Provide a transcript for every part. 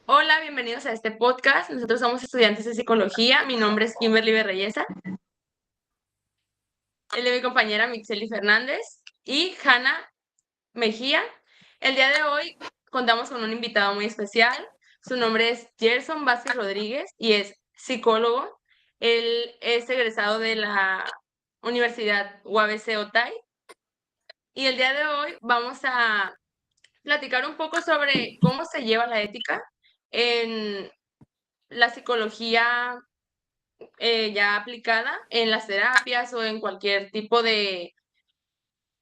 Hola, bienvenidos a este podcast. Nosotros somos estudiantes de psicología. Mi nombre es Kimberly Berreyesa, el de mi compañera Mixeli Fernández y Hanna Mejía. El día de hoy contamos con un invitado muy especial. Su nombre es Gerson Vázquez Rodríguez y es psicólogo. Él es egresado de la Universidad UABC Otay. Y el día de hoy vamos a platicar un poco sobre cómo se lleva la ética en la psicología ya aplicada en las terapias o en cualquier tipo de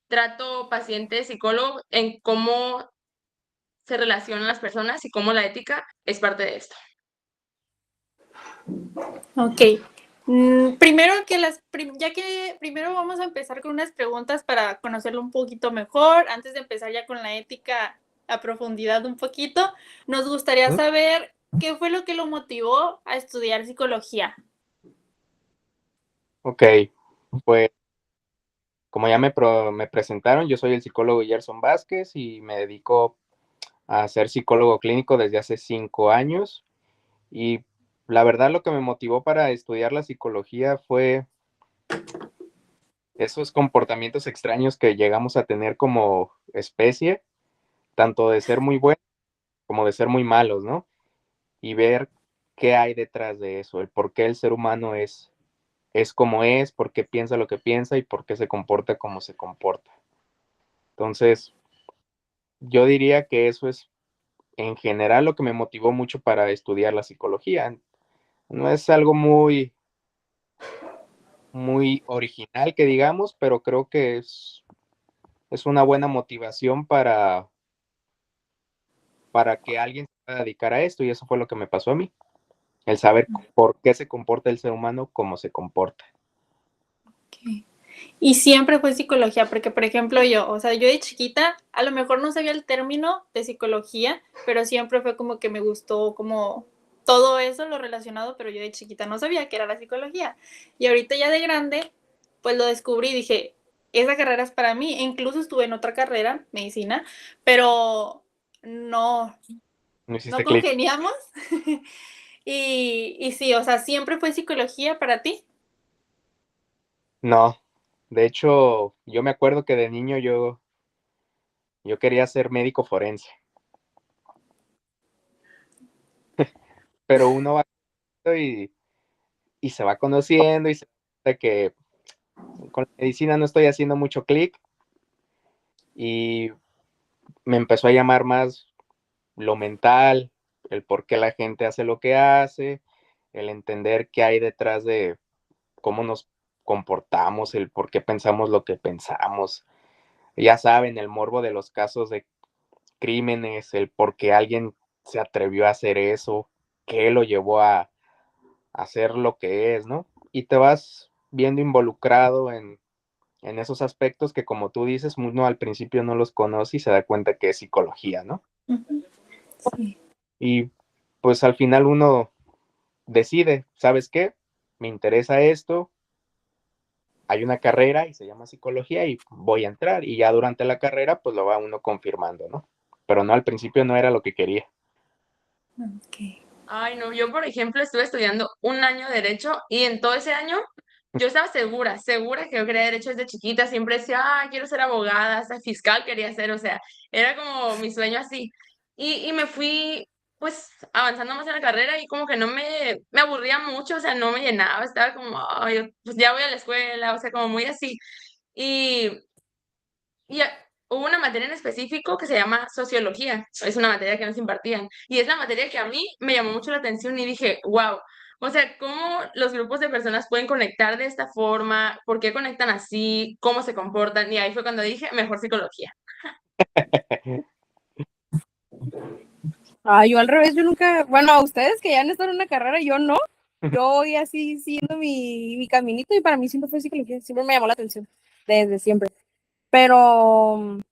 trato paciente-psicólogo, en cómo se relacionan las personas y cómo la ética es parte de esto. Ok. Primero ya que primero vamos a empezar con unas preguntas para conocerlo un poquito mejor, antes de empezar ya con la ética a profundidad un poquito, nos gustaría saber qué fue lo que lo motivó a estudiar psicología. Ok, pues como ya me presentaron, yo soy el psicólogo Gerson Vázquez y me dedico a ser psicólogo clínico desde hace 5 años. Y la verdad lo que me motivó para estudiar la psicología fue esos comportamientos extraños que llegamos a tener como especie, tanto de ser muy buenos como de ser muy malos, ¿no? Y ver qué hay detrás de eso, el por qué el ser humano es como es, por qué piensa lo que piensa y por qué se comporta como se comporta. Entonces, yo diría que eso es en general lo que me motivó mucho para estudiar la psicología. No es algo muy original que digamos, pero creo que es una buena motivación para que alguien se pueda dedicar a esto y eso fue lo que me pasó a mí, el saber por qué se comporta el ser humano como se comporta. Okay. Y siempre fue psicología, porque por ejemplo yo de chiquita, a lo mejor no sabía el término de psicología, pero siempre fue como que me gustó como todo eso, lo relacionado, pero yo de chiquita no sabía que era la psicología. Y ahorita ya de grande, pues lo descubrí y dije, esa carrera es para mí. E incluso estuve en otra carrera, medicina, pero no, ¿No no hiciste clic? congeniamos. Y sí, o sea, siempre fue psicología para ti. No, de hecho, yo me acuerdo que de niño yo quería ser médico forense, pero uno va y se va conociendo y se da cuenta que con la medicina no estoy haciendo mucho clic y me empezó a llamar más lo mental, el por qué la gente hace lo que hace, el entender qué hay detrás de cómo nos comportamos, el por qué pensamos lo que pensamos. Ya saben, el morbo de los casos de crímenes, el por qué alguien se atrevió a hacer eso, qué lo llevó a hacer lo que es, ¿no? Y te vas viendo involucrado en esos aspectos que, como tú dices, uno al principio no los conoce y se da cuenta que es psicología, ¿no? Ujú. Sí. Y pues al final uno decide, ¿sabes qué? Me interesa esto, hay una carrera y se llama psicología y voy a entrar y ya durante la carrera pues lo va uno confirmando, ¿no? Pero no, al principio no era lo que quería. Okay. Ay, no, yo por ejemplo estuve estudiando un año de derecho y en todo ese año yo estaba segura que yo quería derecho desde chiquita, siempre decía, ah, quiero ser abogada, hasta fiscal quería ser, o sea, era como mi sueño así. Y me fui pues avanzando más en la carrera y como que no me aburría mucho, o sea, no me llenaba, estaba como, ay, pues ya voy a la escuela, o sea, como muy así. Y, y hubo una materia en específico que se llama sociología, es una materia que nos impartían, y es la materia que a mí me llamó mucho la atención y dije, wow, o sea, cómo los grupos de personas pueden conectar de esta forma, por qué conectan así, cómo se comportan, y ahí fue cuando dije, mejor psicología. Ah, yo al revés, yo nunca, bueno, a ustedes que ya han estado en una carrera, yo no. Yo voy así siguiendo mi caminito y para mí siempre fue psicología, siempre me llamó la atención, desde siempre. Pero un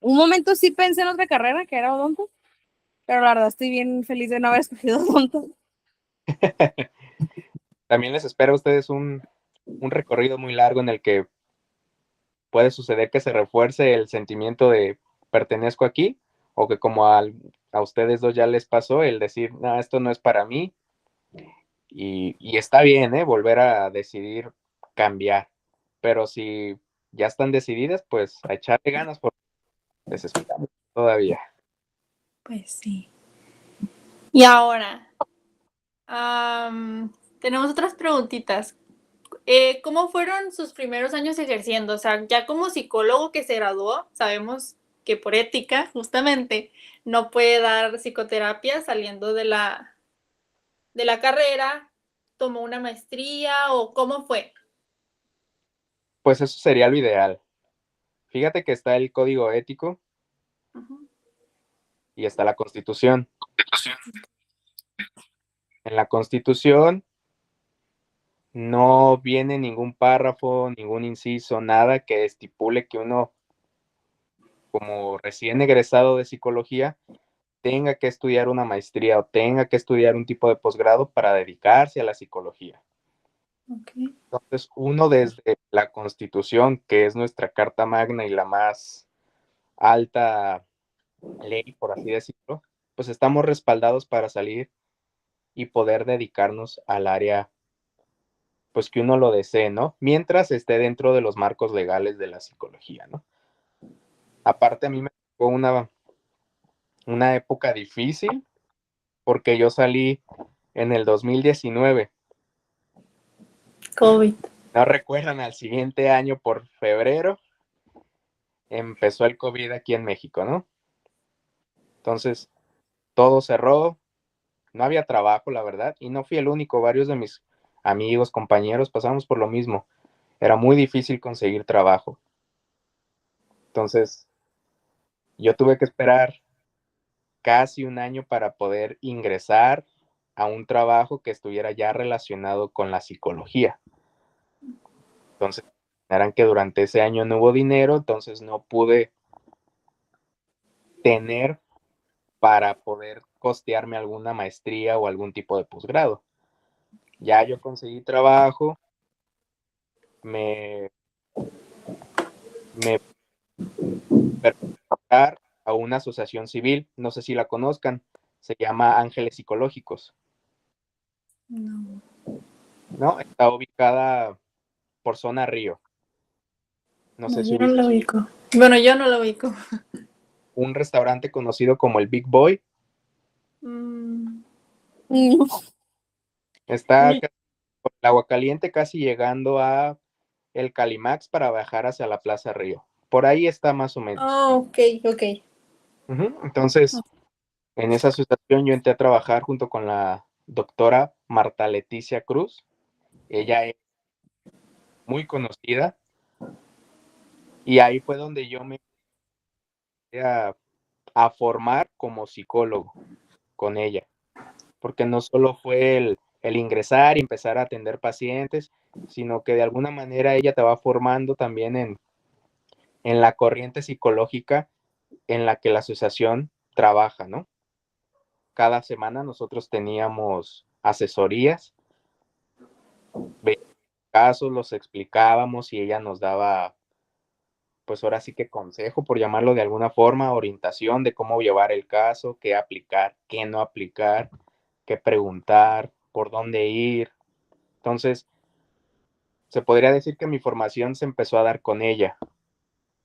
momento sí pensé en otra carrera que era odonto, pero la verdad estoy bien feliz de no haber escogido odonto. También les espera a ustedes un recorrido muy largo en el que puede suceder que se refuerce el sentimiento de pertenezco aquí o que como a ustedes dos ya les pasó, el decir, no, esto no es para mí, y está bien, ¿eh? Volver a decidir cambiar, pero si ya están decididas, pues a echarle ganas porque les esperamos todavía. Pues sí. Y ahora, tenemos otras preguntitas. ¿Cómo fueron sus primeros años ejerciendo? O sea, ya como psicólogo que se graduó, sabemos que por ética, justamente, no puede dar psicoterapia saliendo de la carrera, tomó una maestría o cómo fue. Pues eso sería lo ideal. Fíjate que está el código ético Ujú. y está la Constitución. En la Constitución no viene ningún párrafo, ningún inciso, nada que estipule que uno, como recién egresado de psicología, tenga que estudiar una maestría o tenga que estudiar un tipo de posgrado para dedicarse a la psicología. Okay. Entonces, uno desde la Constitución, que es nuestra carta magna y la más alta ley, por así decirlo, pues estamos respaldados para salir y poder dedicarnos al área, pues que uno lo desee, ¿no? Mientras esté dentro de los marcos legales de la psicología, ¿no? Aparte, a mí me tocó una época difícil porque yo salí en el 2019. COVID. No recuerdan, al siguiente año, por febrero, empezó el COVID aquí en México, ¿no? Entonces, todo cerró, no había trabajo, la verdad, y no fui el único, varios de mis amigos, compañeros, pasamos por lo mismo. Era muy difícil conseguir trabajo. Entonces, yo tuve que esperar casi un año para poder ingresar a un trabajo que estuviera ya relacionado con la psicología. Entonces, eran que durante ese año no hubo dinero, entonces no pude tener para poder costearme alguna maestría o algún tipo de posgrado. Ya yo conseguí trabajo, me, me permitieron a una asociación civil, no sé si la conozcan, se llama Ángeles Psicológicos, No. ¿no? Está ubicada por zona Río. No No, sé si yo no ubica lo ubico. Bueno, yo no lo ubico. un restaurante conocido como el Big Boy. Mm, Mm, Está por el Agua Caliente, casi llegando a el Calimax para bajar hacia la Plaza Río. Por ahí está más o menos. oh, ok, ok. Entonces, en esa asociación yo entré a trabajar junto con la doctora Marta Leticia Cruz. Ella es muy conocida y ahí fue donde yo me empecé a formar como psicólogo con ella, porque no solo fue el ingresar y empezar a atender pacientes, sino que de alguna manera ella te va formando también en la corriente psicológica en la que la asociación trabaja, ¿no? Cada semana nosotros teníamos asesorías, veíamos casos, los explicábamos y ella nos daba, pues ahora sí que consejo, por llamarlo de alguna forma, orientación de cómo llevar el caso, qué aplicar, qué no aplicar, qué preguntar, por dónde ir. Entonces, se podría decir que mi formación se empezó a dar con ella.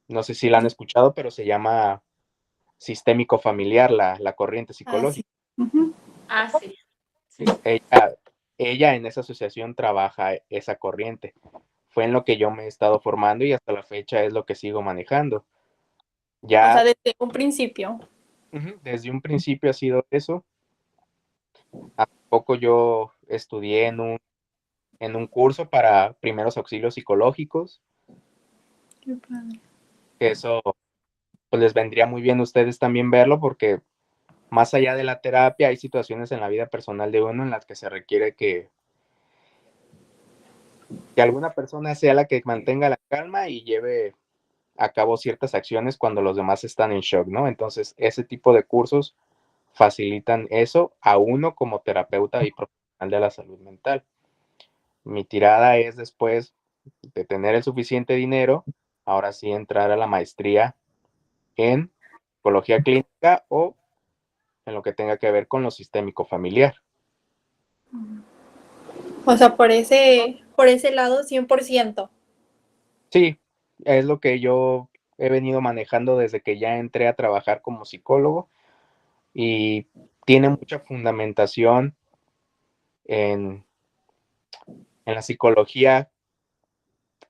No sé si la han escuchado, pero se llama sistémico familiar, la corriente Ah, sí. psicológica. Ujú. Ah, sí. Sí. Ella en esa asociación trabaja esa corriente. Fue en lo que yo me he estado formando y hasta la fecha es lo que sigo manejando. O Ya sea, desde un principio. desde un principio ha sido eso. Hace poco yo estudié en un curso para primeros auxilios psicológicos, Qué padre. que eso pues les vendría muy bien a ustedes también verlo porque más allá de la terapia hay situaciones en la vida personal de uno en las que se requiere que alguna persona sea la que mantenga la calma y lleve a cabo ciertas acciones cuando los demás están en shock, ¿no? Entonces, ese tipo de cursos facilitan eso a uno como terapeuta y profesional de la salud mental. Mi tirada es después de tener el suficiente dinero, ahora sí entrar a la maestría en psicología clínica o en lo que tenga que ver con lo sistémico familiar. O sea, por ese lado 100%. Sí, es lo que yo he venido manejando desde que ya entré a trabajar como psicólogo y tiene mucha fundamentación en la psicología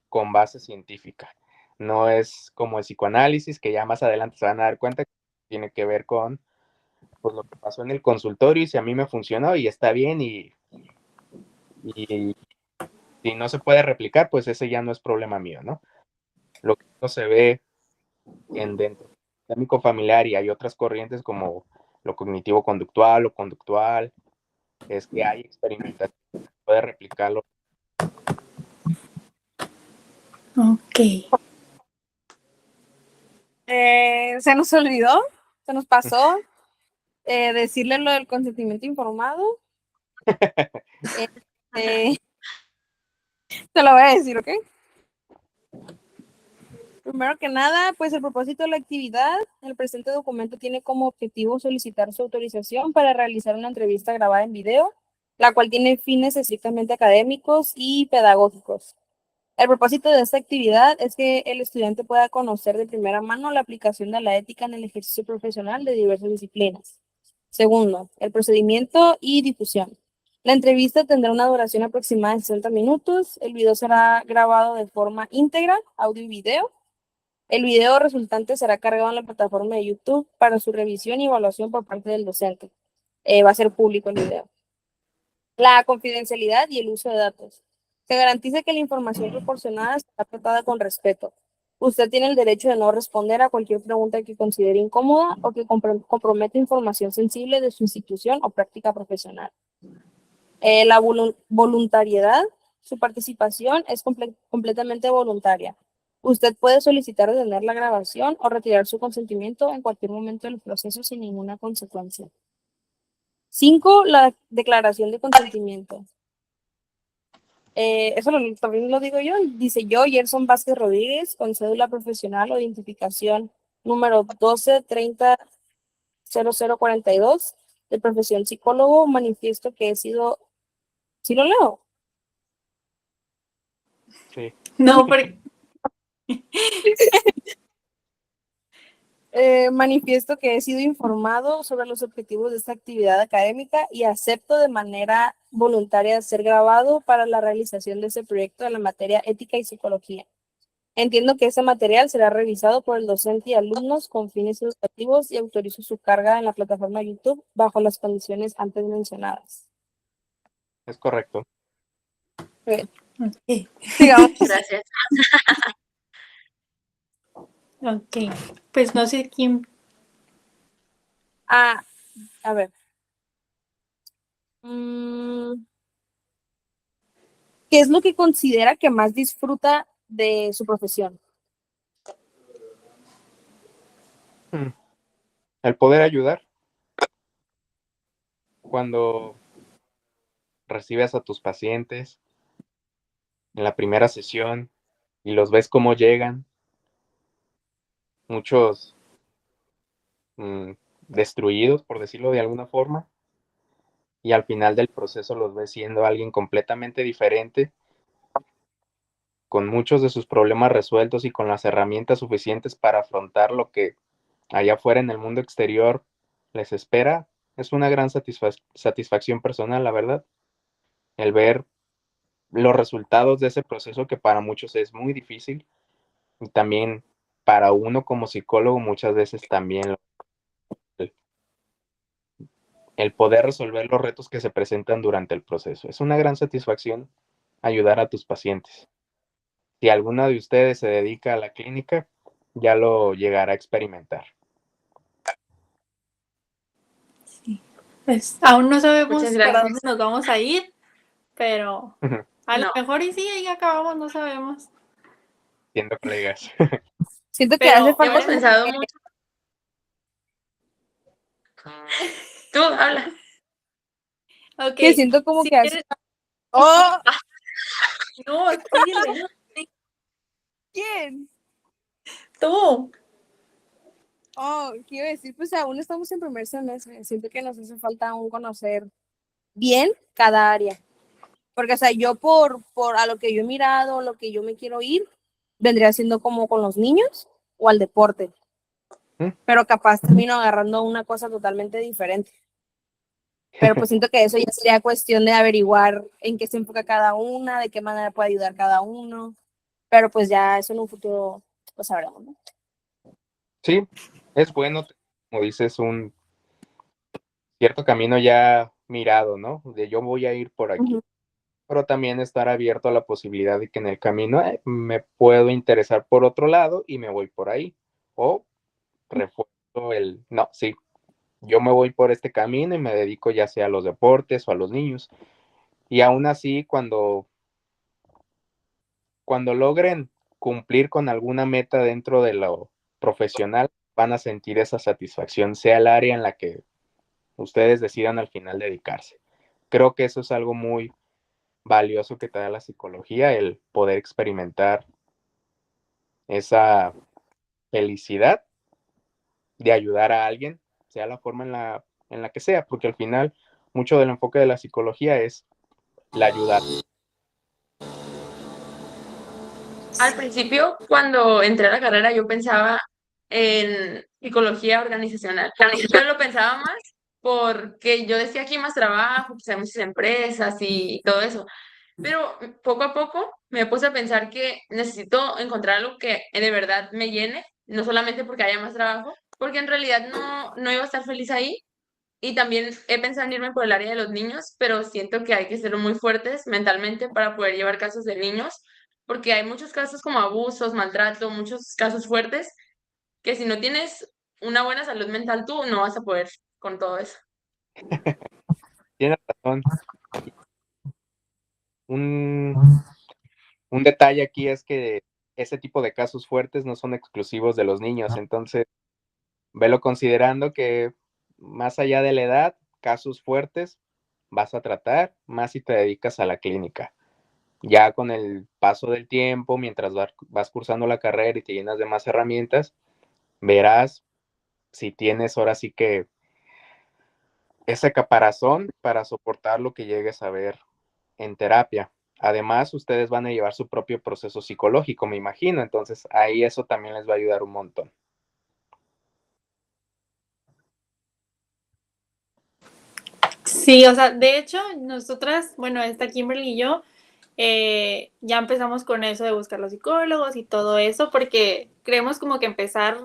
con base científica. No es como el psicoanálisis, que ya más adelante se van a dar cuenta que tiene que ver con pues, lo que pasó en el consultorio y si a mí me funcionó y está bien y si no se puede replicar, pues ese ya no es problema mío, ¿no? Lo que no se ve en dentro del sistémico familiar y hay otras corrientes como lo cognitivo-conductual o conductual, es que hay experimentación que puede replicarlo. Ok. Se nos olvidó, se nos pasó decirle lo del consentimiento informado. Te lo voy a decir, ¿ok? Primero que nada, pues el propósito de la actividad, el presente documento tiene como objetivo solicitar su autorización para realizar una entrevista grabada en video, la cual tiene fines estrictamente académicos y pedagógicos. El propósito de esta actividad es que el estudiante pueda conocer de primera mano la aplicación de la ética en el ejercicio profesional de diversas disciplinas. Segundo, el procedimiento y difusión. La entrevista tendrá una duración aproximada de 60 minutos. El video será grabado de forma íntegra, audio y video. El video resultante será cargado en la plataforma de YouTube para su revisión y evaluación por parte del docente. Va a ser público el video. La confidencialidad y el uso de datos. Se garantiza que la información proporcionada será tratada con respeto. Usted tiene el derecho de no responder a cualquier pregunta que considere incómoda o que comprometa información sensible de su institución o práctica profesional. La voluntariedad, su participación es completamente voluntaria. Usted puede solicitar detener la grabación o retirar su consentimiento en cualquier momento del proceso sin ninguna consecuencia. 5. La declaración de consentimiento. Eso también lo digo yo. Dice yo, Gerson Vázquez Rodríguez, con cédula profesional o identificación número 12300042, de profesión psicólogo, manifiesto que he sido... ¿Sí lo leo? Sí. No, porque Manifiesto que he sido informado sobre los objetivos de esta actividad académica y acepto de manera voluntaria ser grabado para la realización de ese proyecto de la materia ética y psicología. Entiendo que ese material será revisado por el docente y alumnos con fines educativos y autorizo su carga en la plataforma YouTube bajo las condiciones antes mencionadas. Es correcto. Bien. Ok. Sigamos. Gracias. Ok. Pues no sé quién. A ver. ¿Qué es lo que considera que más disfruta de su profesión? El poder ayudar cuando recibes a tus pacientes en la primera sesión y los ves cómo llegan, muchos destruidos, por decirlo de alguna forma, y al final del proceso los ves siendo alguien completamente diferente, con muchos de sus problemas resueltos y con las herramientas suficientes para afrontar lo que allá afuera en el mundo exterior les espera. Es una gran satisfacción personal, la verdad, el ver los resultados de ese proceso que para muchos es muy difícil y también para uno como psicólogo muchas veces también el poder resolver los retos que se presentan durante el proceso. Es una gran satisfacción ayudar a tus pacientes. Si alguno de ustedes se dedica a la clínica, ya lo llegará a experimentar. Sí. Pues aún no sabemos Muchas para gracias. dónde nos vamos a ir, pero a lo No. mejor y sí, ahí acabamos, no sabemos. Siendo colegas. Siento que Pero hace falta Hemos pensado mucho. Tú habla. Ok. que siento como Si que hace... quieres... ¡Oh! No, síguele. ¿Quién? Tú. Oh, ¿qué iba a decir? Pues aún estamos en primer semestre. Siento que nos hace falta aún conocer bien cada área. Porque, o sea, yo por a lo que yo he mirado, lo que yo me quiero ir, vendría siendo como con los niños o al deporte. ¿Mm? Pero capaz termino agarrando una cosa totalmente diferente. Pero pues siento que eso ya sería cuestión de averiguar en qué se enfoca cada una, de qué manera puede ayudar cada uno. Pero pues ya eso en un futuro lo sabremos, ¿no? Sí, es bueno, como dices, un cierto camino ya mirado, ¿no? De yo voy a ir por aquí, Ujú. pero también estar abierto a la posibilidad de que en el camino me puedo interesar por otro lado y me voy por ahí. O refuerzo no, sí, yo me voy por este camino y me dedico ya sea a los deportes o a los niños. Y aún así, cuando logren cumplir con alguna meta dentro de lo profesional, van a sentir esa satisfacción, sea el área en la que ustedes decidan al final dedicarse. Creo que eso es algo muy valioso que te da la psicología, el poder experimentar esa felicidad de ayudar a alguien, sea la forma en la que sea, porque al final mucho del enfoque de la psicología es la ayuda. Al principio, cuando entré a la carrera, yo pensaba en psicología organizacional, pero lo pensaba más porque yo decía aquí hay más trabajo, pues hay muchas empresas y todo eso. Pero poco a poco me puse a pensar que necesito encontrar algo que de verdad me llene, no solamente porque haya más trabajo, porque en realidad no iba a estar feliz ahí. Y también he pensado en irme por el área de los niños, pero siento que hay que ser muy fuertes mentalmente para poder llevar casos de niños, porque hay muchos casos como abusos, maltrato, muchos casos fuertes, que si no tienes una buena salud mental tú no vas a poder con todo eso. Tienes razón. Un, un detalle aquí es que ese tipo de casos fuertes no son exclusivos de los niños, entonces velo considerando que más allá de la edad, casos fuertes vas a tratar, más si te dedicas a la clínica. Ya con el paso del tiempo, mientras vas cursando la carrera y te llenas de más herramientas, verás si tienes ahora sí que ese caparazón para soportar lo que llegues a ver en terapia. Además, ustedes van a llevar su propio proceso psicológico, me imagino, entonces ahí eso también les va a ayudar un montón. Sí, o sea, de hecho, nosotras, bueno, esta Kimberly y yo, ya empezamos con eso de buscar los psicólogos y todo eso, porque creemos como que empezar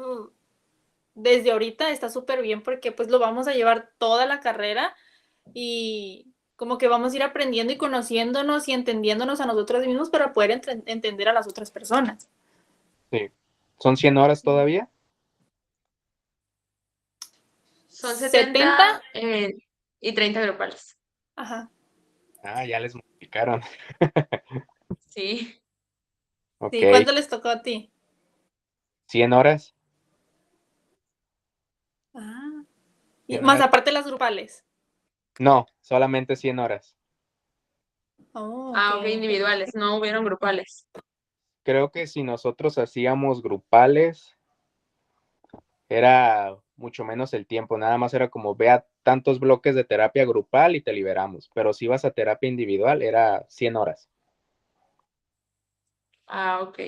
desde ahorita está súper bien porque pues lo vamos a llevar toda la carrera y como que vamos a ir aprendiendo y conociéndonos y entendiéndonos a nosotros mismos para poder entender a las otras personas. Sí. ¿Son 100 horas todavía? Son 70, 70 y 30 grupales. ajá. Ah, ya les multiplicaron. Sí. Sí, Ok, ¿cuánto les tocó a ti? 100 horas. Ah, y 100 más horas. aparte las grupales. No, solamente 100 horas. Oh, ok, Ah, ok, ok. individuales, no hubieron grupales. Creo que si nosotros hacíamos grupales, era mucho menos el tiempo, nada más era como vea tantos bloques de terapia grupal y te liberamos, pero si ibas a terapia individual era 100 horas. Ah, ok.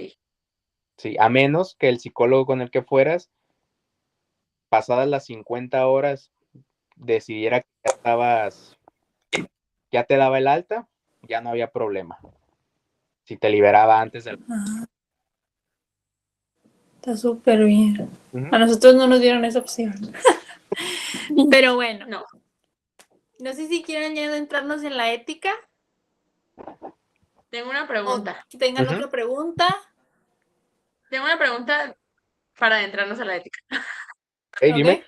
Sí, a menos que el psicólogo con el que fueras, pasadas las 50 horas, decidiera que ya estabas, ya te daba el alta, ya no había problema. Si te liberaba antes del... Ah, está súper bien. Ujú. A nosotros no nos dieron esa opción. Pero bueno, No. no sé si quieren ya adentrarnos en la ética Tengo una o pregunta. tengan Ujú. otra pregunta. Tengo una pregunta para adentrarnos a la ética. Hey, ¿Ok? dime.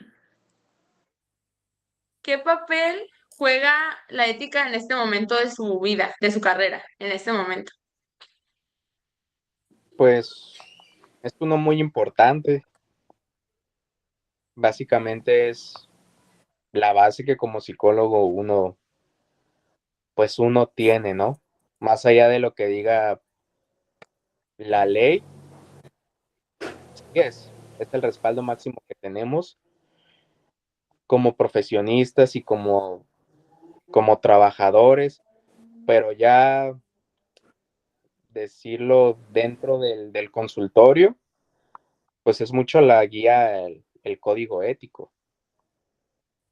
¿Qué papel juega la ética en este momento de su vida, de su carrera, en este momento? Pues es uno muy importante. Básicamente es la base que como psicólogo pues uno tiene, ¿no? Más allá de lo que diga la ley, sí es. es el respaldo máximo que tenemos como profesionistas y como trabajadores, pero ya decirlo dentro del consultorio, pues es mucho la guía, el código ético.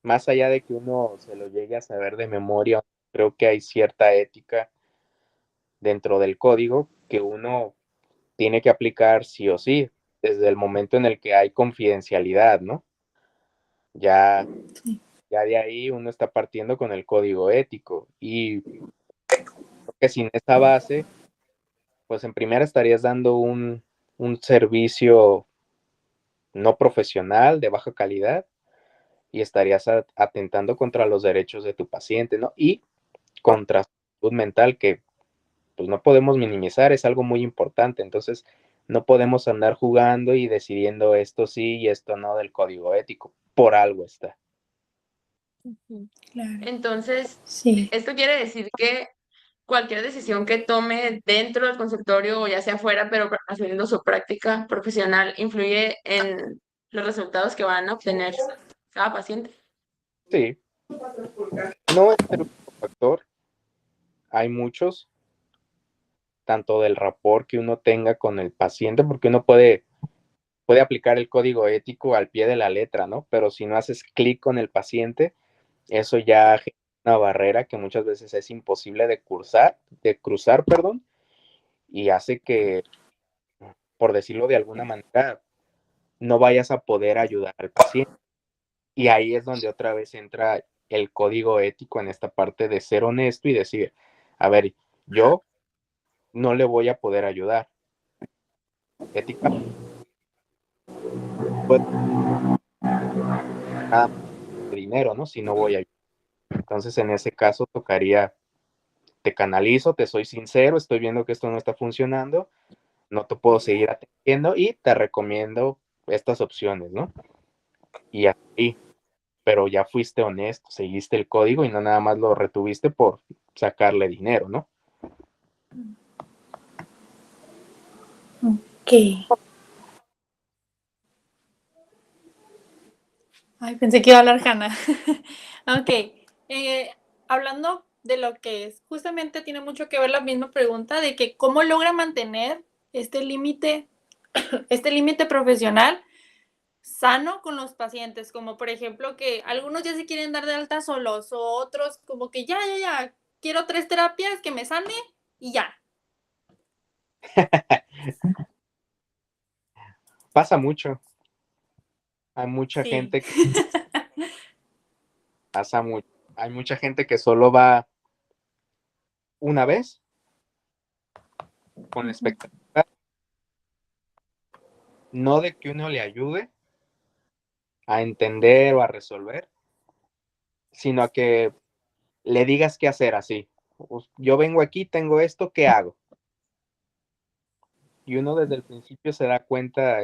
Más allá de que uno se lo llegue a saber de memoria, creo que hay cierta ética dentro del código que uno tiene que aplicar sí o sí, desde el momento en el que hay confidencialidad, ¿no? Ya, Sí. ya de ahí uno está partiendo con el código ético y creo que sin esta base, pues en primera estarías dando un servicio no profesional, de baja calidad, y estarías atentando contra los derechos de tu paciente, ¿no? Y contra su salud mental, que pues no podemos minimizar, es algo muy importante. Entonces, no podemos andar jugando y decidiendo esto sí y esto no del código ético. Por algo está. Claro. Entonces, Sí. esto quiere decir que cualquier decisión que tome dentro del consultorio o ya sea afuera, pero haciendo su práctica profesional, influye en los resultados que van a obtener cada paciente. Sí, no es el único factor. Hay muchos, tanto del rapport que uno tenga con el paciente, porque uno puede aplicar el código ético al pie de la letra, ¿no? Pero si no haces clic con el paciente, eso ya genera una barrera que muchas veces es imposible de cruzar, perdón, y hace que, por decirlo de alguna manera, no vayas a poder ayudar al paciente. Y ahí es donde otra vez entra el código ético en esta parte de ser honesto y decir, a ver, yo no le voy a poder ayudar. Ética, pues nada más de dinero, ¿no? Si no voy a ayudar. Entonces, en ese caso, tocaría, te canalizo, te soy sincero, estoy viendo que esto no está funcionando, no te puedo seguir atendiendo y te recomiendo estas opciones, ¿no? Y así, pero ya fuiste honesto, seguiste el código y no nada más lo retuviste por sacarle dinero, ¿no? Ok. Ay, pensé que iba a hablar Hannah. Ok. Hablando de lo que es, justamente tiene mucho que ver la misma pregunta de que cómo logra mantener este límite profesional sano con los pacientes, como por ejemplo que algunos ya se quieren dar de alta solos o otros como que ya, quiero 3 terapias que me sane y ya. Pasa mucho. Hay mucha Sí. gente que pasa mucho. Hay mucha gente que solo va una vez con la expectativa no de que uno le ayude a entender o a resolver, sino a que le digas qué hacer así. Yo vengo aquí, tengo esto, ¿qué hago? Y uno desde el principio se da cuenta,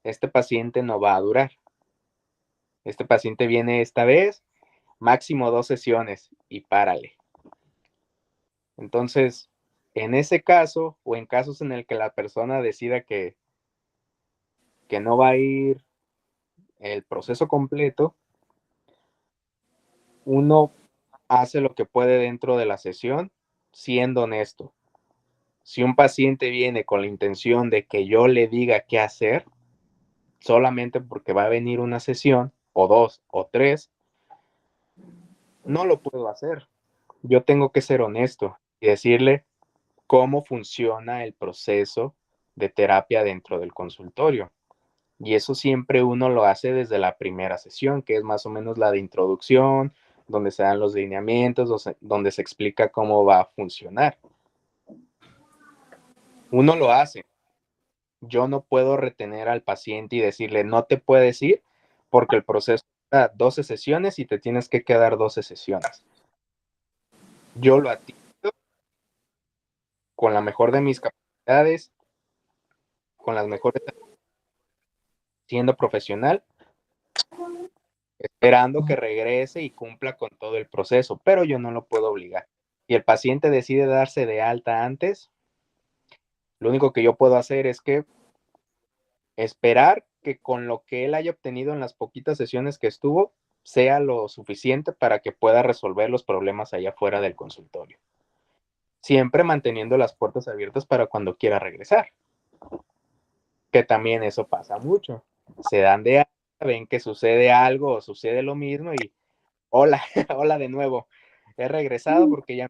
este paciente no va a durar. Este paciente viene esta vez, máximo 2 sesiones y párale. Entonces, en ese caso o en casos en el que la persona decida que no va a ir el proceso completo, uno hace lo que puede dentro de la sesión, siendo honesto. Si un paciente viene con la intención de que yo le diga qué hacer, solamente porque va a venir una sesión, o 2, o 3, no lo puedo hacer. Yo tengo que ser honesto y decirle cómo funciona el proceso de terapia dentro del consultorio. Y eso siempre uno lo hace desde la primera sesión, que es más o menos la de introducción, donde se dan los lineamientos, donde se explica cómo va a funcionar. Uno lo hace. Yo no puedo retener al paciente y decirle, no te puedes ir porque el proceso da 12 sesiones y te tienes que quedar 12 sesiones. Yo lo atiendo con la mejor de mis capacidades, con las mejores, siendo profesional, esperando que regrese y cumpla con todo el proceso, pero yo no lo puedo obligar. Si el paciente decide darse de alta antes, lo único que yo puedo hacer es que esperar que con lo que él haya obtenido en las poquitas sesiones que estuvo, sea lo suficiente para que pueda resolver los problemas allá afuera del consultorio. Siempre manteniendo las puertas abiertas para cuando quiera regresar. Que también eso pasa mucho. Se dan de alta, ven que sucede algo o sucede lo mismo y hola, hola de nuevo. He regresado porque ya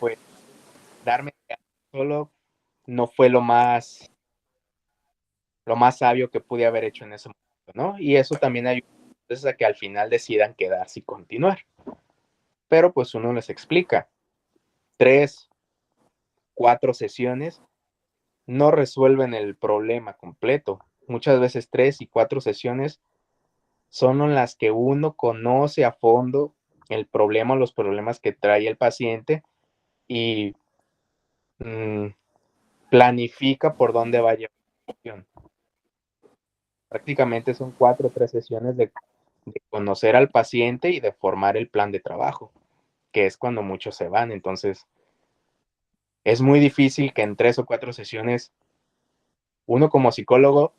pues darme de alta solo no fue lo más sabio que pude haber hecho en ese momento, ¿no? Y eso también ayuda entonces a que al final decidan quedarse y continuar. Pero pues uno les explica, 3, 4 sesiones no resuelven el problema completo. Muchas veces 3 y 4 sesiones son en las que uno conoce a fondo el problema o los problemas que trae el paciente y planifica por dónde va a llevar la sesión. Prácticamente son 4 o 3 sesiones de conocer al paciente y de formar el plan de trabajo, que es cuando muchos se van. Entonces, es muy difícil que en 3 o 4 sesiones uno como psicólogo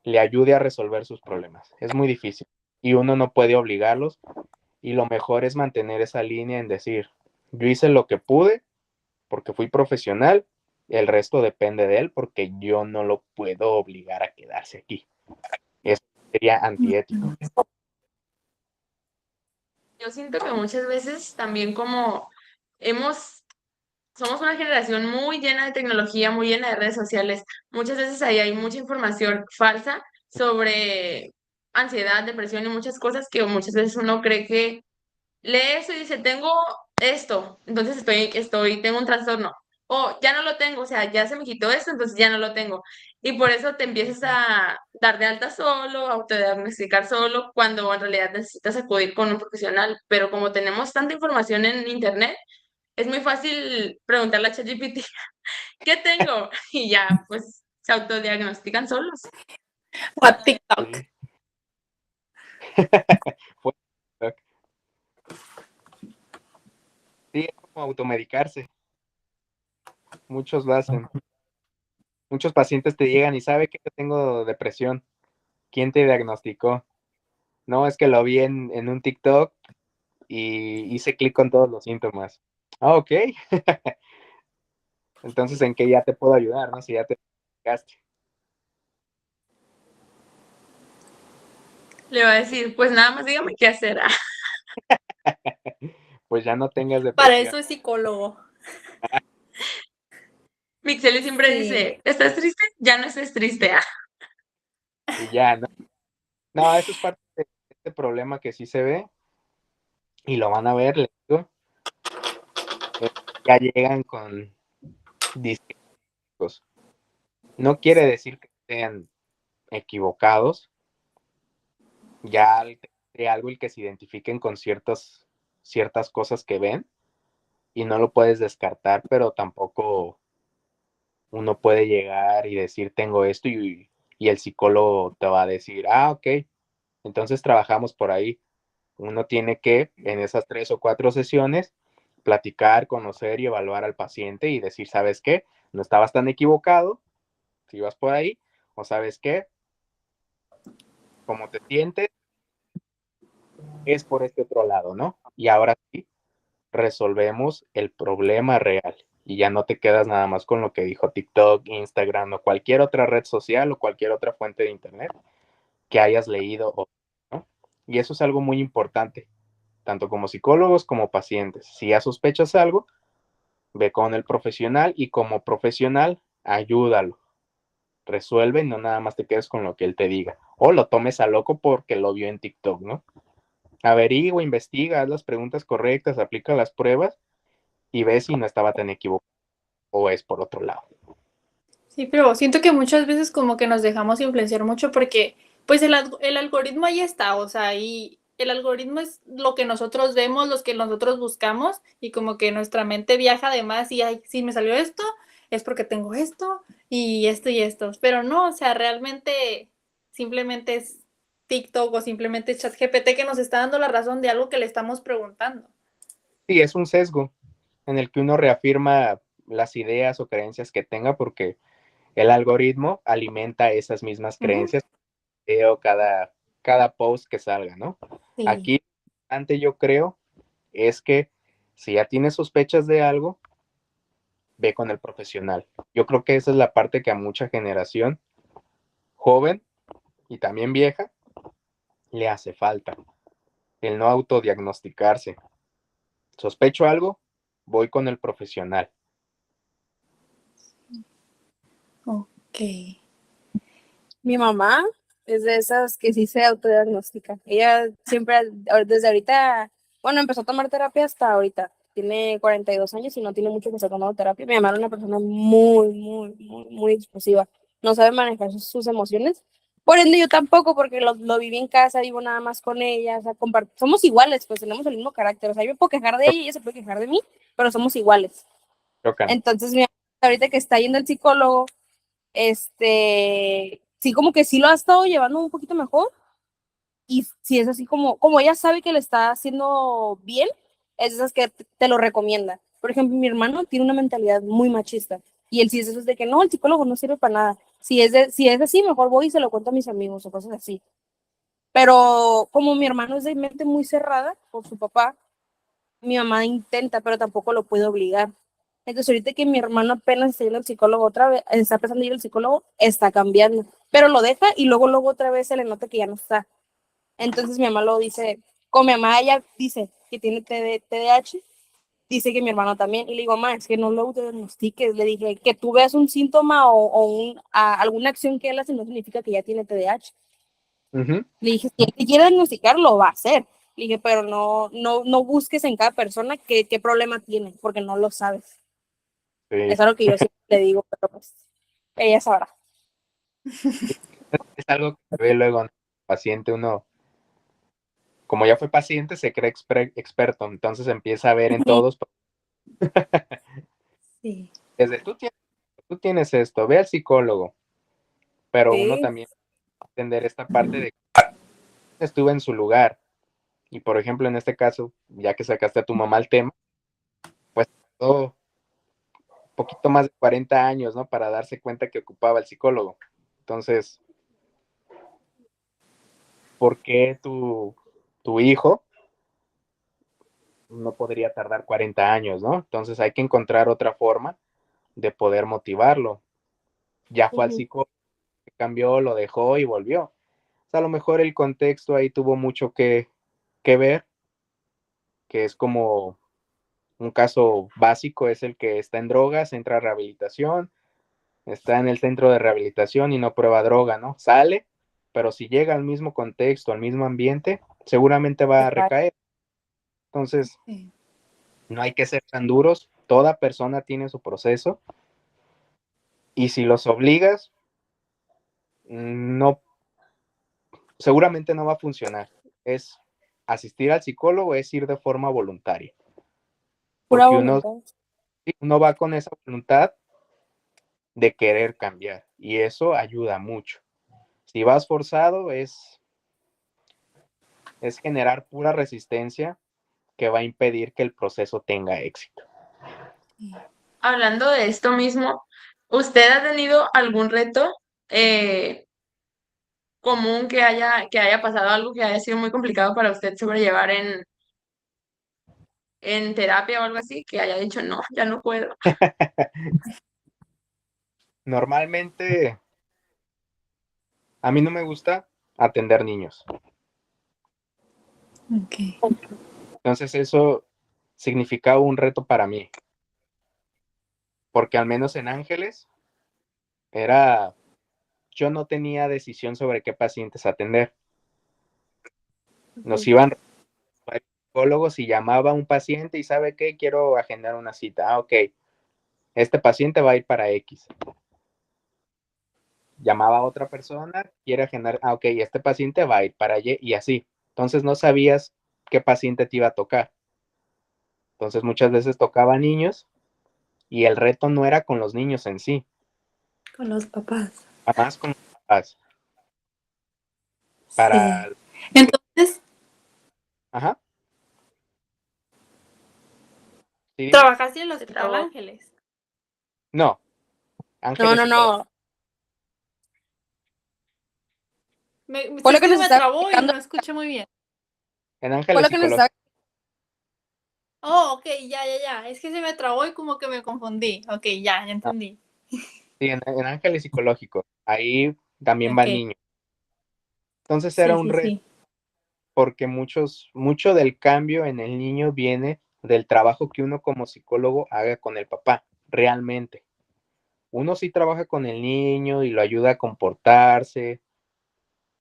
le ayude a resolver sus problemas. Es muy difícil y uno no puede obligarlos y lo mejor es mantener esa línea en decir, yo hice lo que pude porque fui profesional, el resto depende de él porque yo no lo puedo obligar a quedarse aquí. Eso sería antiético. Yo siento que muchas veces también como somos una generación muy llena de tecnología, muy llena de redes sociales. Muchas veces ahí hay mucha información falsa sobre ansiedad, depresión y muchas cosas que muchas veces uno cree que lee eso y dice, tengo esto, entonces tengo un trastorno. O ya no lo tengo, o sea, ya se me quitó esto, entonces ya no lo tengo. Y por eso te empiezas a dar de alta solo, a autodiagnosticar solo, cuando en realidad necesitas acudir con un profesional. Pero como tenemos tanta información en internet, es muy fácil preguntarle a ChatGPT, ¿qué tengo? Y ya, pues se autodiagnostican solos. O a TikTok. Sí. Fue- sí, es como automedicarse. Muchos lo hacen. Muchos pacientes te llegan y sabe que yo tengo depresión. ¿Quién te diagnosticó? No, es que lo vi en un TikTok y hice clic con todos los síntomas. Ah, ok. Entonces, ¿en qué ya te puedo ayudar, no? Si ya te diagnosticaste. Le va a decir, pues nada más dígame qué hacer. Pues ya no tengas Para depresión. eso es psicólogo. Mixeli siempre Sí. dice, ¿estás triste? Ya no estés triste. Y ya, ¿no? No, eso es parte de este problema que sí se ve y lo van a ver, les digo. Ya llegan con discos. No quiere decir que estén equivocados, ya de algo el que se identifiquen con ciertas cosas que ven y no lo puedes descartar, pero tampoco uno puede llegar y decir tengo esto y el psicólogo te va a decir, ah, ok, entonces trabajamos por ahí. Uno tiene que en esas 3 o 4 sesiones platicar, conocer y evaluar al paciente y decir, ¿sabes qué? No estabas tan equivocado, si vas por ahí, o sabes qué, cómo te sientes, es por este otro lado, ¿no? Y ahora sí, resolvemos el problema real y ya no te quedas nada más con lo que dijo TikTok, Instagram o cualquier otra red social o cualquier otra fuente de internet que hayas leído, ¿no? Y eso es algo muy importante, tanto como psicólogos como pacientes. Si ya sospechas algo, ve con el profesional y como profesional, ayúdalo. Resuelve y no nada más te quedes con lo que él te diga. O lo tomes a loco porque lo vio en TikTok, ¿no? Averigua, investiga, haz las preguntas correctas, aplica las pruebas y ve si no estaba tan equivocado o es por otro lado. Sí, pero siento que muchas veces como que nos dejamos influenciar mucho porque pues el algoritmo ahí está, o sea, y el algoritmo es lo que nosotros vemos, los que nosotros buscamos y como que nuestra mente viaja además y, ay, si me salió esto, es porque tengo esto y esto y esto, pero no, o sea, realmente simplemente es TikTok o simplemente es ChatGPT que nos está dando la razón de algo que le estamos preguntando. Sí, es un sesgo en el que uno reafirma las ideas o creencias que tenga porque el algoritmo alimenta esas mismas creencias, veo cada post que salga, ¿no? Sí. Aquí, antes yo creo, es que si ya tienes sospechas de algo, ve con el profesional. Yo creo que esa es la parte que a mucha generación joven y también vieja le hace falta, el no autodiagnosticarse. Sospecho algo, voy con el profesional. Ok. Mi mamá es de esas que sí se autodiagnostica. Ella siempre, desde ahorita, bueno, empezó a tomar terapia hasta ahorita. Tiene 42 años y no tiene mucho que estar tomando terapia. Mi mamá era una persona muy explosiva. No sabe manejar sus emociones. Por ende, yo tampoco, porque lo viví en casa, vivo nada más con ella. O sea, somos iguales, pues tenemos el mismo carácter. O sea, yo me puedo quejar de ella y ella se puede quejar de mí, pero somos iguales. Chocan. Entonces, mi mamá, ahorita que está yendo al psicólogo, sí, como que sí lo ha estado llevando un poquito mejor. Y si es así como ella sabe que le está haciendo bien, es de esas que te lo recomienda. Por ejemplo, mi hermano tiene una mentalidad muy machista. Y él sí es eso de que no, el psicólogo no sirve para nada. Si es así, mejor voy y se lo cuento a mis amigos o cosas así. Pero como mi hermano es de mente muy cerrada por su papá, mi mamá intenta, pero tampoco lo puede obligar. Entonces, ahorita que mi hermano apenas está yendo al psicólogo otra vez, está empezando a ir al psicólogo, está cambiando. Pero lo deja y luego otra vez se le nota que ya no está. Entonces, mi mamá lo dice, como mi mamá ella dice que tiene TDAH, dice que mi hermano también. Y le digo, mamá, es que no lo diagnostiques. Le dije, que tú veas un síntoma alguna acción que él hace no significa que ya tiene TDAH. Ujú. Le dije, si él te quiere diagnosticar, lo va a hacer. Le dije, pero no busques en cada persona qué problema tiene, porque no lo sabes. Sí. Es algo que yo siempre le digo, pero pues ella sabrá. Es algo que se ve luego en el paciente, uno, como ya fue paciente, se cree experto, entonces empieza a ver en todos, Sí. desde tú tienes esto, ve al psicólogo, pero uno Sí, también entender esta parte de que estuve en su lugar. Y por ejemplo, en este caso, ya que sacaste a tu mamá al tema, pues tardó un poquito más de 40 años, ¿no? Para darse cuenta que ocupaba el psicólogo. Entonces, ¿por qué tu hijo no podría tardar 40 años, ¿no? Entonces hay que encontrar otra forma de poder motivarlo. Ya fue al psicólogo, cambió, lo dejó y volvió. O sea, a lo mejor el contexto ahí tuvo mucho que ver, que es como un caso básico, es el que está en drogas, entra a rehabilitación, está en el centro de rehabilitación y no prueba droga, ¿no? Sale, pero si llega al mismo contexto, al mismo ambiente, seguramente va a recaer. Entonces, Sí. no hay que ser tan duros, toda persona tiene su proceso y si los obligas, no, seguramente no va a funcionar. Es asistir al psicólogo, es ir de forma voluntaria, pura porque voluntad. uno va con esa voluntad de querer cambiar y eso ayuda mucho. Si vas forzado es generar pura resistencia que va a impedir que el proceso tenga éxito. Hablando de esto mismo, ¿usted ha tenido algún reto eh, común que haya pasado algo que haya sido muy complicado para usted sobrellevar en terapia o algo así, que haya dicho, no, ya no puedo? Normalmente a mí no me gusta atender niños. Ok. Entonces eso significaba un reto para mí, porque al menos en Ángeles era, yo no tenía decisión sobre qué pacientes atender. Nos iban a psicólogos y llamaba a un paciente y sabe qué, quiero agendar una cita. Ah, ok, este paciente va a ir para X. Llamaba a otra persona, quiere agendar, ah, ok, este paciente va a ir para Y y así. Entonces no sabías qué paciente te iba a tocar. Entonces muchas veces tocaba niños y el reto no era con los niños en sí, Con los papás. más con los papás. Sí. Para, Entonces, ajá, sí, dime. ¿trabajaste en el Se Hospital trabó. Ángeles? No, No, Ángeles no, Psicológico. no. Fue lo Es que que se nos me estaba trabó y explicando. no escuché muy bien. En Fue Ángeles lo que nos Psicológicos. estaba. Oh, ok, ya. Es que se me trabó y como que me confundí. Ok, ya entendí. Sí, en Ángeles Psicológicos. Ahí también va el Ok, niño. Entonces era sí, un sí, reto sí. porque mucho del cambio en el niño viene del trabajo que uno como psicólogo haga con el papá, realmente. Uno sí trabaja con el niño y lo ayuda a comportarse,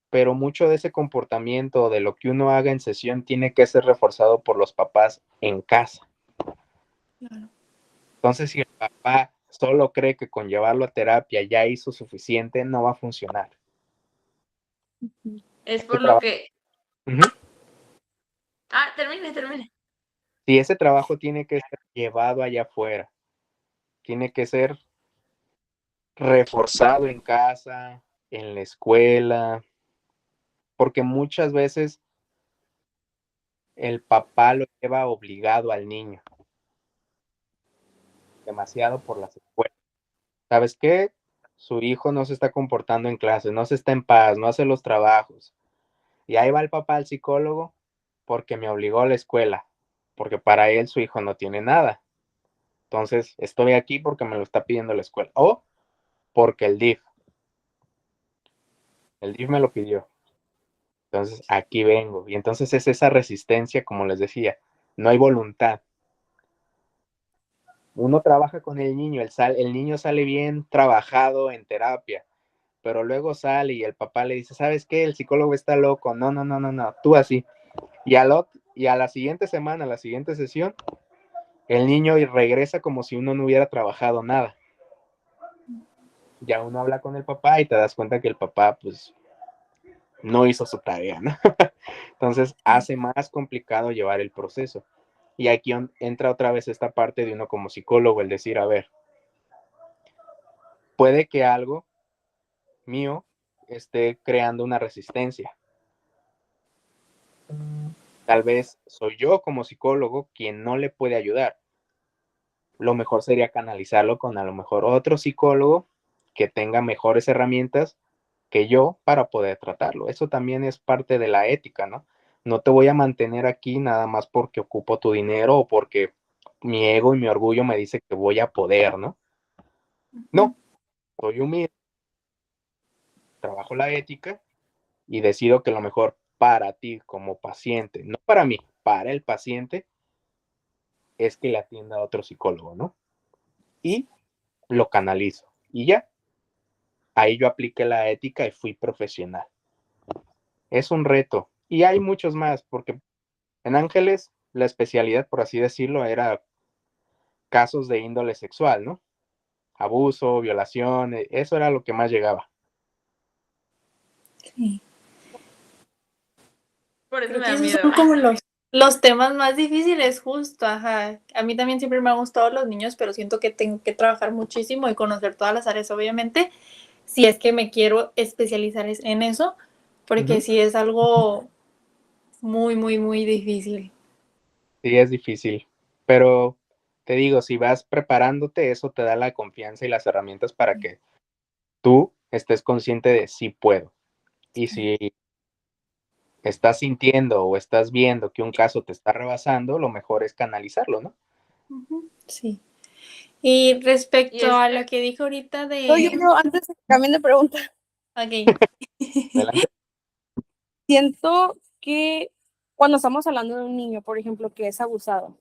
pero mucho de ese comportamiento, de lo que uno haga en sesión, tiene que ser reforzado por los papás en casa. Claro. Entonces, si el papá solo cree que con llevarlo a terapia ya hizo suficiente, no va a funcionar. Es Ese por lo trabajo, que... ujú. Termine. Sí, ese trabajo tiene que ser llevado allá afuera, tiene que ser reforzado en casa, en la escuela, porque muchas veces el papá lo lleva obligado al niño, demasiado por las escuelas. ¿Sabes qué? Su hijo no se está comportando en clase, no se está en paz, no hace los trabajos. Y ahí va el papá al psicólogo porque me obligó a la escuela, porque para él su hijo no tiene nada. Entonces, estoy aquí porque me lo está pidiendo la escuela. O porque el DIF me lo pidió. Entonces, aquí vengo. Y entonces es esa resistencia, como les decía, no hay voluntad. Uno trabaja con el niño, el niño sale bien trabajado en terapia, pero luego sale y el papá le dice, ¿sabes qué? El psicólogo está loco. No, tú así. Y a la siguiente semana, a la siguiente sesión, el niño regresa como si uno no hubiera trabajado nada. Ya uno habla con el papá y te das cuenta que el papá, pues, no hizo su tarea, ¿no? Entonces, hace más complicado llevar el proceso. Y aquí entra otra vez esta parte de uno como psicólogo, el decir, a ver, puede que algo mío esté creando una resistencia. Tal vez soy yo como psicólogo quien no le puede ayudar. Lo mejor sería canalizarlo con a lo mejor otro psicólogo que tenga mejores herramientas que yo para poder tratarlo. Eso también es parte de la ética, ¿no? No te voy a mantener aquí nada más porque ocupo tu dinero o porque mi ego y mi orgullo me dice que voy a poder, ¿no? No, soy humilde, trabajo la ética y decido que lo mejor para ti como paciente, no para mí, para el paciente, es que le atienda a otro psicólogo, ¿no? Y lo canalizo. Y ya, ahí yo apliqué la ética y fui profesional. Es un reto. Y hay muchos más, porque en Ángeles la especialidad, por así decirlo, era casos de índole sexual, ¿no? Abuso, violación, eso era lo que más llegaba. Sí. Por eso Creo me que da esos miedo. son como los temas más difíciles, justo, ajá. A mí también siempre me han gustado los niños, pero siento que tengo que trabajar muchísimo y conocer todas las áreas, obviamente, si es que me quiero especializar en eso, porque sí es algo muy difícil. Sí, es difícil, pero te digo, si vas preparándote, eso te da la confianza y las herramientas para que tú estés consciente de sí puedo. Y si estás sintiendo o estás viendo que un caso te está rebasando, lo mejor es canalizarlo, ¿no? Ujú, sí. Y Y respecto a lo este, que dijo ahorita No, de... antes también de pregunta, Ok. Adelante. siento que cuando estamos hablando de un niño, por ejemplo, que es abusado,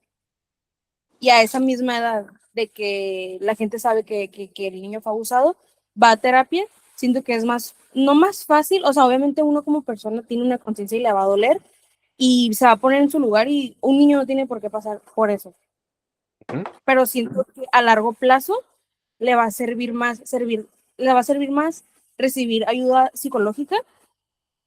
y a esa misma edad de que la gente sabe que el niño fue abusado, va a terapia, siento que es más, no más fácil, o sea, obviamente uno como persona tiene una conciencia y le va a doler y se va a poner en su lugar y un niño no tiene por qué pasar por eso, Ujú. pero siento que a largo plazo le va a le va a servir más recibir ayuda psicológica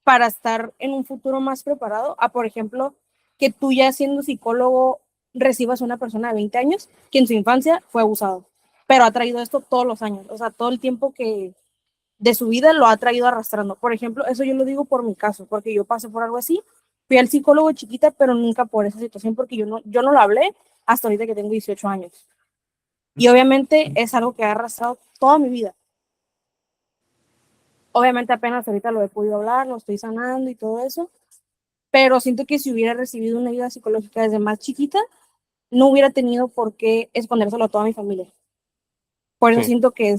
para estar en un futuro más preparado a, por ejemplo, que tú ya siendo psicólogo recibas a una persona de 20 años que en su infancia fue abusado, pero ha traído esto todos los años, o sea, todo el tiempo que de su vida lo ha traído arrastrando. Por ejemplo, eso yo lo digo por mi caso, porque yo pasé por algo así, fui al psicólogo chiquita, pero nunca por esa situación, porque yo no lo hablé hasta ahorita que tengo 18 años. Y obviamente es algo que ha arrastrado toda mi vida. Obviamente apenas ahorita lo he podido hablar, lo estoy sanando y todo eso, pero siento que si hubiera recibido una ayuda psicológica desde más chiquita, no hubiera tenido por qué escondérselo a toda mi familia. Por eso Sí, siento que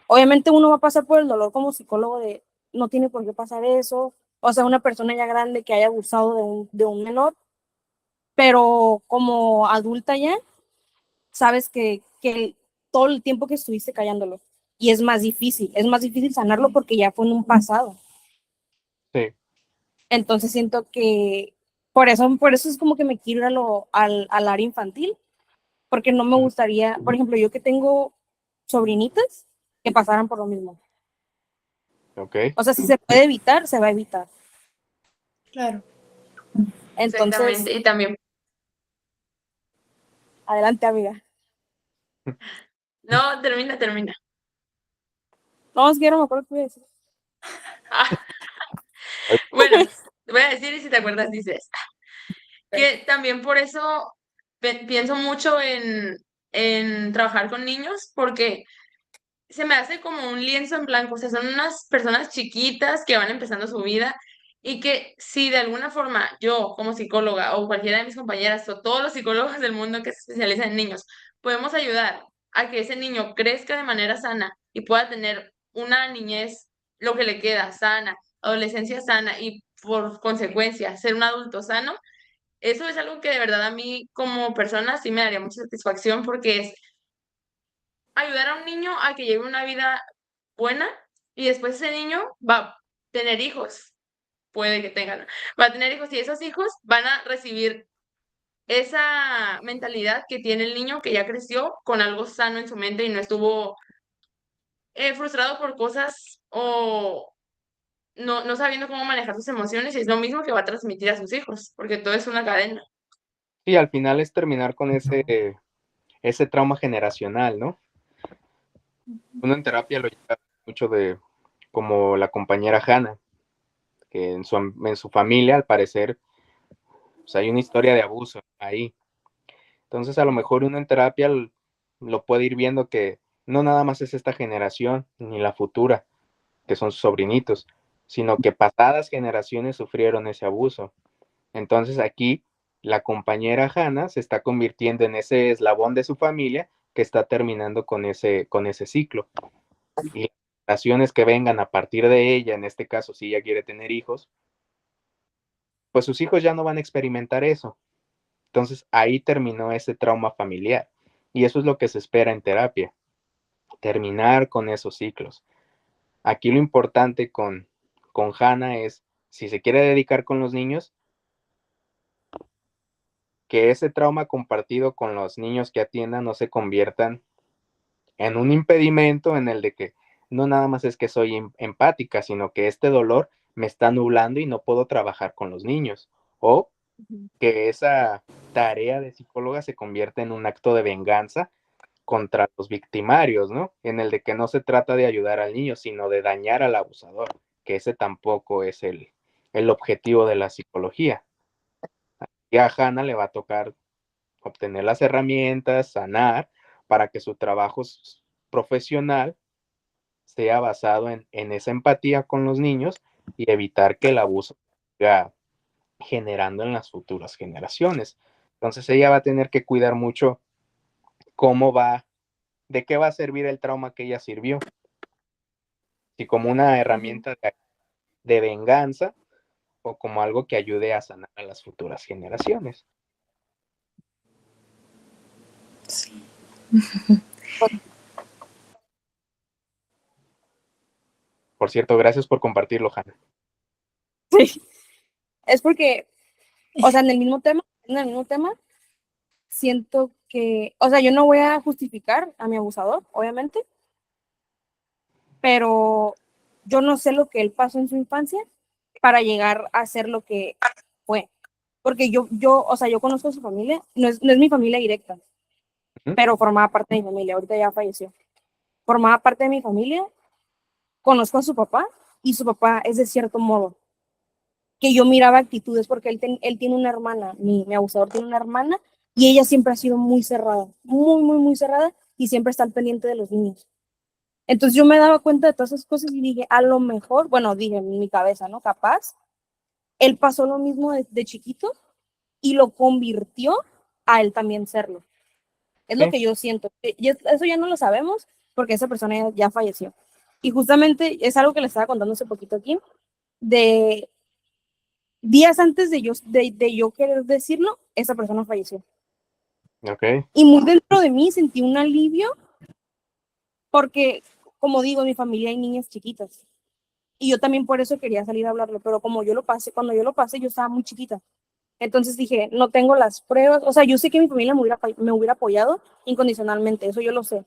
obviamente uno va a pasar por el dolor como psicólogo de no tiene por qué pasar eso, o sea, una persona ya grande que haya abusado de un menor, pero como adulta ya, sabes que todo el tiempo que estuviste callándolo, y es más difícil sanarlo porque ya fue en un pasado. sí. Entonces siento que por eso es como que me quiero ir al área infantil, porque no me gustaría, por ejemplo, yo que tengo sobrinitas, que pasaran por lo mismo. Ok. O sea, si se puede evitar, se va a evitar. Claro. Entonces, Exactamente. Y también, adelante, amiga. no, termina. No, es que ya no me acuerdo qué iba a decir. Ah, bueno, te voy a decir y si te acuerdas dices. Que también por eso pienso mucho en trabajar con niños, porque se me hace como un lienzo en blanco, o sea, son unas personas chiquitas que van empezando su vida y que si de alguna forma yo como psicóloga o cualquiera de mis compañeras o todos los psicólogos del mundo que se especializan en niños, podemos ayudar a que ese niño crezca de manera sana y pueda tener una niñez, lo que le queda, sana, adolescencia sana y por consecuencia ser un adulto sano, eso es algo que de verdad a mí como persona sí me daría mucha satisfacción porque es ayudar a un niño a que lleve una vida buena y después ese niño va a tener hijos, puede que tengan, ¿no? Va a tener hijos y esos hijos van a recibir esa mentalidad que tiene el niño que ya creció con algo sano en su mente y no estuvo frustrado por cosas o no sabiendo cómo manejar sus emociones y es lo mismo que va a transmitir a sus hijos, porque todo es una cadena. Sí, al final es terminar con ese trauma generacional, ¿no? Uno en terapia lo lleva mucho de como la compañera Hannah, que en su familia, al parecer, pues, hay una historia de abuso ahí. Entonces, a lo mejor uno en terapia lo puede ir viendo que no nada más es esta generación, ni la futura, que son sus sobrinitos, sino que pasadas generaciones sufrieron ese abuso. Entonces, aquí la compañera Hannah se está convirtiendo en ese eslabón de su familia que está terminando con ese ciclo. Y las generaciones que vengan a partir de ella, en este caso, si ella quiere tener hijos, pues sus hijos ya no van a experimentar eso. Entonces ahí terminó ese trauma familiar. Y eso es lo que se espera en terapia, terminar con esos ciclos. Aquí lo importante con Hannah es, si se quiere dedicar con los niños, que ese trauma compartido con los niños que atiendan no se conviertan en un impedimento en el de que no nada más es que soy empática, sino que este dolor me está nublando y no puedo trabajar con los niños. O que esa tarea de psicóloga se convierte en un acto de venganza contra los victimarios, ¿no? En el de que no se trata de ayudar al niño, sino de dañar al abusador, que ese tampoco es el objetivo de la psicología. Y a Hannah le va a tocar obtener las herramientas, sanar, para que su trabajo profesional sea basado en esa empatía con los niños y evitar que el abuso siga generando en las futuras generaciones. Entonces ella va a tener que cuidar mucho de qué va a servir el trauma que ella sirvió. Si como una herramienta de venganza o como algo que ayude a sanar a las futuras generaciones. Sí. Por cierto, gracias por compartirlo, Hannah. Sí. Es porque, o sea, en el mismo tema, siento que, o sea, yo no voy a justificar a mi abusador, obviamente, pero yo no sé lo que él pasó en su infancia para llegar a ser lo que fue. Porque o sea, yo conozco a su familia, no es mi familia directa, ¿Mm? pero formaba parte de mi familia, ahorita ya falleció. Formaba parte de mi familia, conozco a su papá y su papá es de cierto modo, que yo miraba actitudes porque él tiene una hermana, mi abusador tiene una hermana y ella siempre ha sido muy cerrada, muy, muy, muy cerrada y siempre está al pendiente de los niños. Entonces yo me daba cuenta de todas esas cosas y dije, a lo mejor, bueno, dije en mi cabeza, ¿no? Capaz, él pasó lo mismo de chiquito y lo convirtió a él también serlo. Es lo Sí, que yo siento. Y eso ya no lo sabemos porque esa persona ya falleció. Y justamente es algo que le estaba contando hace poquito aquí, de días antes de yo querer decirlo, esa persona falleció. ok. Y muy dentro de mí sentí un alivio porque, como digo, en mi familia hay niñas chiquitas. Y yo también por eso quería salir a hablarlo, pero como yo lo pasé, cuando yo lo pasé, yo estaba muy chiquita. Entonces dije, no tengo las pruebas. O sea, yo sé que mi familia me hubiera apoyado incondicionalmente, eso yo lo sé.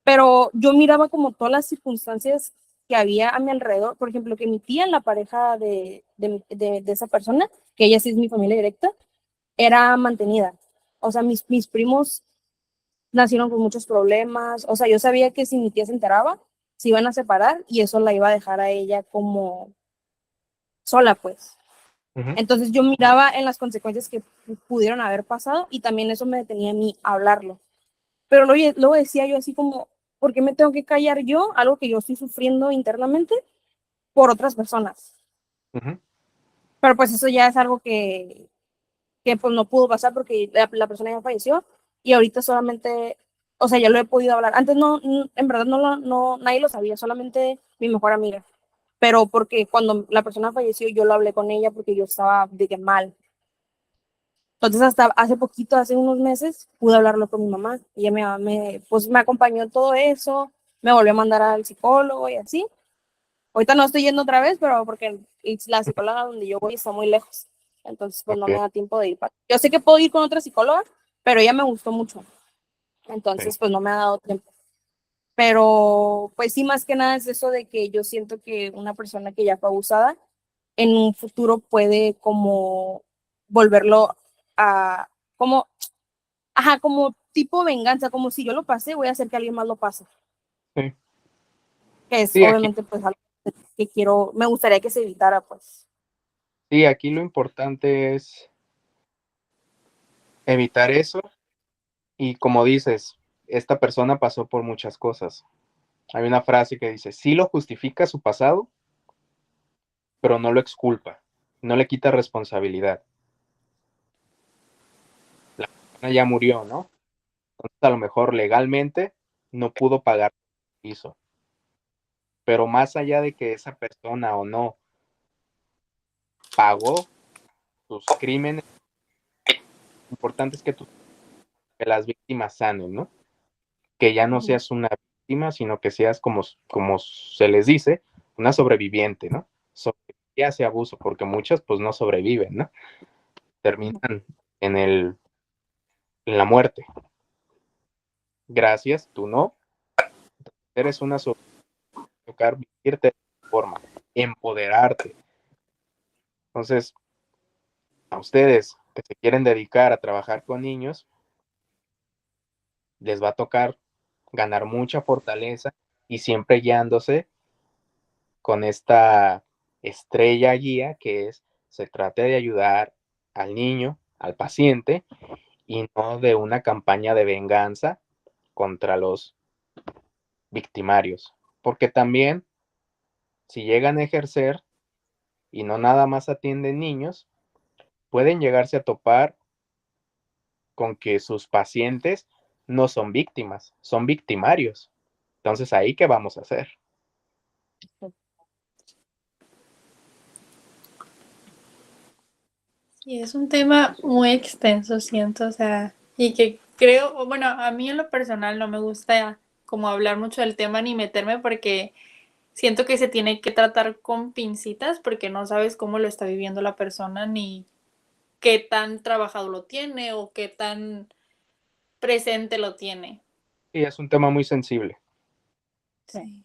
Pero yo miraba como todas las circunstancias que había a mi alrededor. Por ejemplo, que mi tía, la pareja de esa persona, que ella sí es mi familia directa, era mantenida. O sea, mis primos nacieron con muchos problemas. O sea, yo sabía que si mi tía se enteraba, se iban a separar y eso la iba a dejar a ella como sola, pues. Ujú. Entonces yo miraba en las consecuencias que pudieron haber pasado y también eso me detenía a mí a hablarlo. Pero luego decía yo así como, ¿por qué me tengo que callar yo algo que yo estoy sufriendo internamente por otras personas? Ujú. Pero pues eso ya es algo que pues no pudo pasar porque la persona ya falleció y ahorita solamente, o sea, ya lo he podido hablar. Antes no, en verdad no, nadie lo sabía, solamente mi mejor amiga. Pero porque cuando la persona falleció yo lo hablé con ella porque yo estaba de que mal. Entonces hasta hace poquito, hace unos meses, pude hablarlo con mi mamá. Ella pues me acompañó en todo eso, me volvió a mandar al psicólogo y así. Ahorita no estoy yendo otra vez, pero porque la psicóloga donde yo voy está muy lejos. Entonces pues no me Ok, da tiempo de ir. Yo sé que puedo ir con otra psicóloga, pero ella me gustó mucho. sí. Entonces pues no me ha dado tiempo. Pero pues sí, más que nada es eso de que yo siento que una persona que ya fue abusada en un futuro puede como volverlo a, como, ajá, como tipo venganza, como si yo lo pasé, voy a hacer que alguien más lo pase. Sí, Que es sí, aquí, obviamente pues algo que quiero, me gustaría que se evitara pues. sí, aquí lo importante es evitar eso y como dices, esta persona pasó por muchas cosas. Hay una frase que dice, sí lo justifica su pasado, pero no lo exculpa, no le quita responsabilidad. La persona ya murió, ¿no? Entonces, a lo mejor legalmente no pudo pagar lo que hizo, pero más allá de que esa persona o no pagó sus crímenes, lo importante es que las víctimas sanen, ¿no? Que ya no seas una víctima, sino que seas como se les dice, una sobreviviente, ¿no? Sobrevive a ese abuso, porque muchas pues no sobreviven, ¿no? Terminan en en la muerte. Gracias, tú no. Eres una tocar vivirte de esta forma, empoderarte. Entonces, a ustedes que se quieren dedicar a trabajar con niños, les va a tocar ganar mucha fortaleza y siempre guiándose con esta estrella guía que es, se trate de ayudar al niño, al paciente, y no de una campaña de venganza contra los victimarios. Porque también, si llegan a ejercer y no nada más atienden niños, pueden llegarse a topar con que sus pacientes no son víctimas, son victimarios. Entonces, ¿ahí qué vamos a hacer? Y es un tema muy extenso, siento, o sea, y que creo, o bueno, a mí en lo personal no me gusta como hablar mucho del tema ni meterme porque siento que se tiene que tratar con pincitas porque no sabes cómo lo está viviendo la persona ni qué tan trabajado lo tiene o qué tan presente lo tiene. Y es un tema muy sensible. Sí.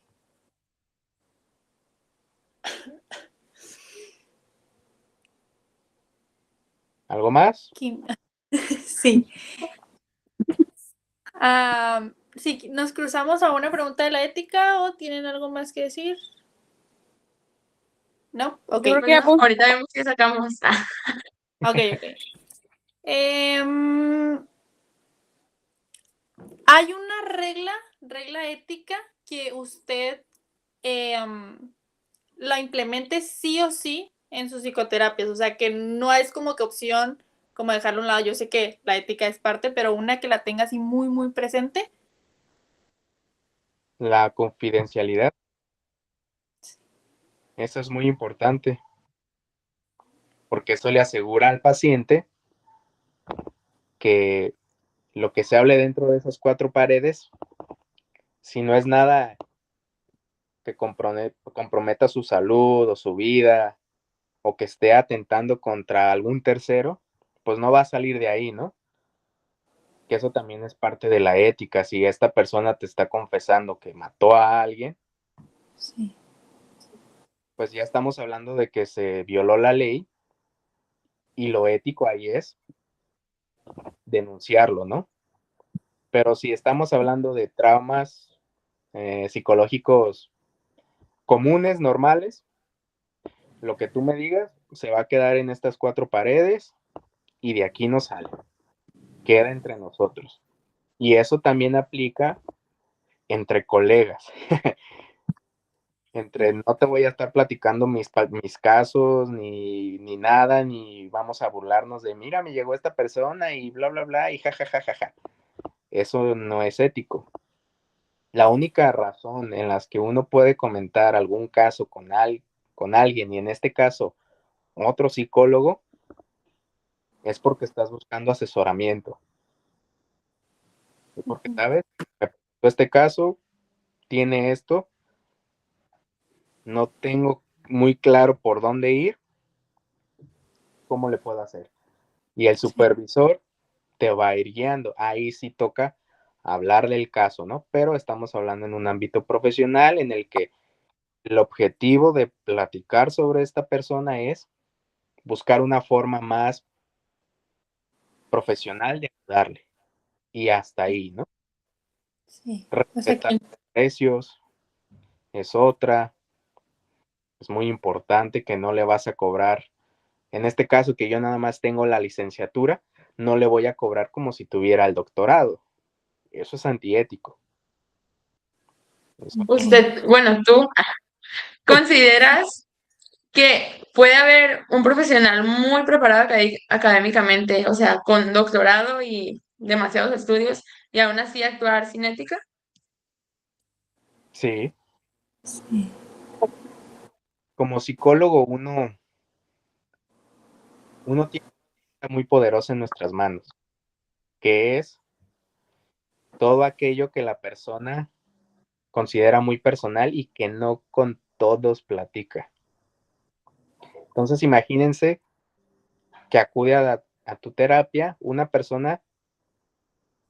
¿Algo más? Sí. Sí, ¿nos cruzamos a una pregunta de la ética o tienen algo más que decir? ¿No? Ok. Yo creo que Pues ya no, puedo. ahorita vemos qué sacamos. Ok, ok. Hay una regla ética que usted la implemente sí o sí en sus psicoterapias? O sea, que no es como que opción como dejarlo a un lado. Yo sé que la ética es parte, pero una que la tenga así muy, muy presente. La confidencialidad, eso es muy importante, porque eso le asegura al paciente que lo que se hable dentro de esas cuatro paredes, si no es nada que comprometa su salud o su vida, o que esté atentando contra algún tercero, pues no va a salir de ahí, ¿no? Que eso también es parte de la ética. Si esta persona te está confesando que mató a alguien, Sí. pues ya estamos hablando de que se violó la ley y lo ético ahí es denunciarlo, ¿no? Pero si estamos hablando de traumas psicológicos comunes, normales, lo que tú me digas se va a quedar en estas cuatro paredes y de aquí no sale, queda entre nosotros. Y eso también aplica entre colegas. Entre no te voy a estar platicando mis casos, ni nada, ni vamos a burlarnos de, mira, me llegó esta persona y bla, bla, bla, y ja, ja, ja, ja, ja. Eso no es ético. La única razón en las que uno puede comentar algún caso con alguien, y en este caso otro psicólogo, es porque estás buscando asesoramiento. Porque, ¿sabes? Este caso tiene esto, no tengo muy claro por dónde ir, ¿cómo le puedo hacer? Y el supervisor te va a ir guiando. Ahí sí toca hablar del caso, ¿no? Pero estamos hablando en un ámbito profesional en el que el objetivo de platicar sobre esta persona es buscar una forma más profesional de ayudarle. Y hasta ahí, ¿no? Sí. O sea, Respetar precios es otra. Es muy importante que no le vas a cobrar. En este caso, que yo nada más tengo la licenciatura, no le voy a cobrar como si tuviera el doctorado. Eso es antiético. Eso. Usted, bueno, tú consideras que puede haber un profesional muy preparado académicamente, o sea, con doctorado y demasiados estudios, y aún así actuar sin ética. Sí, como psicólogo uno tiene una muy poderosa en nuestras manos, que es todo aquello que la persona considera muy personal y que no con todos platica. Entonces imagínense que acude a tu terapia una persona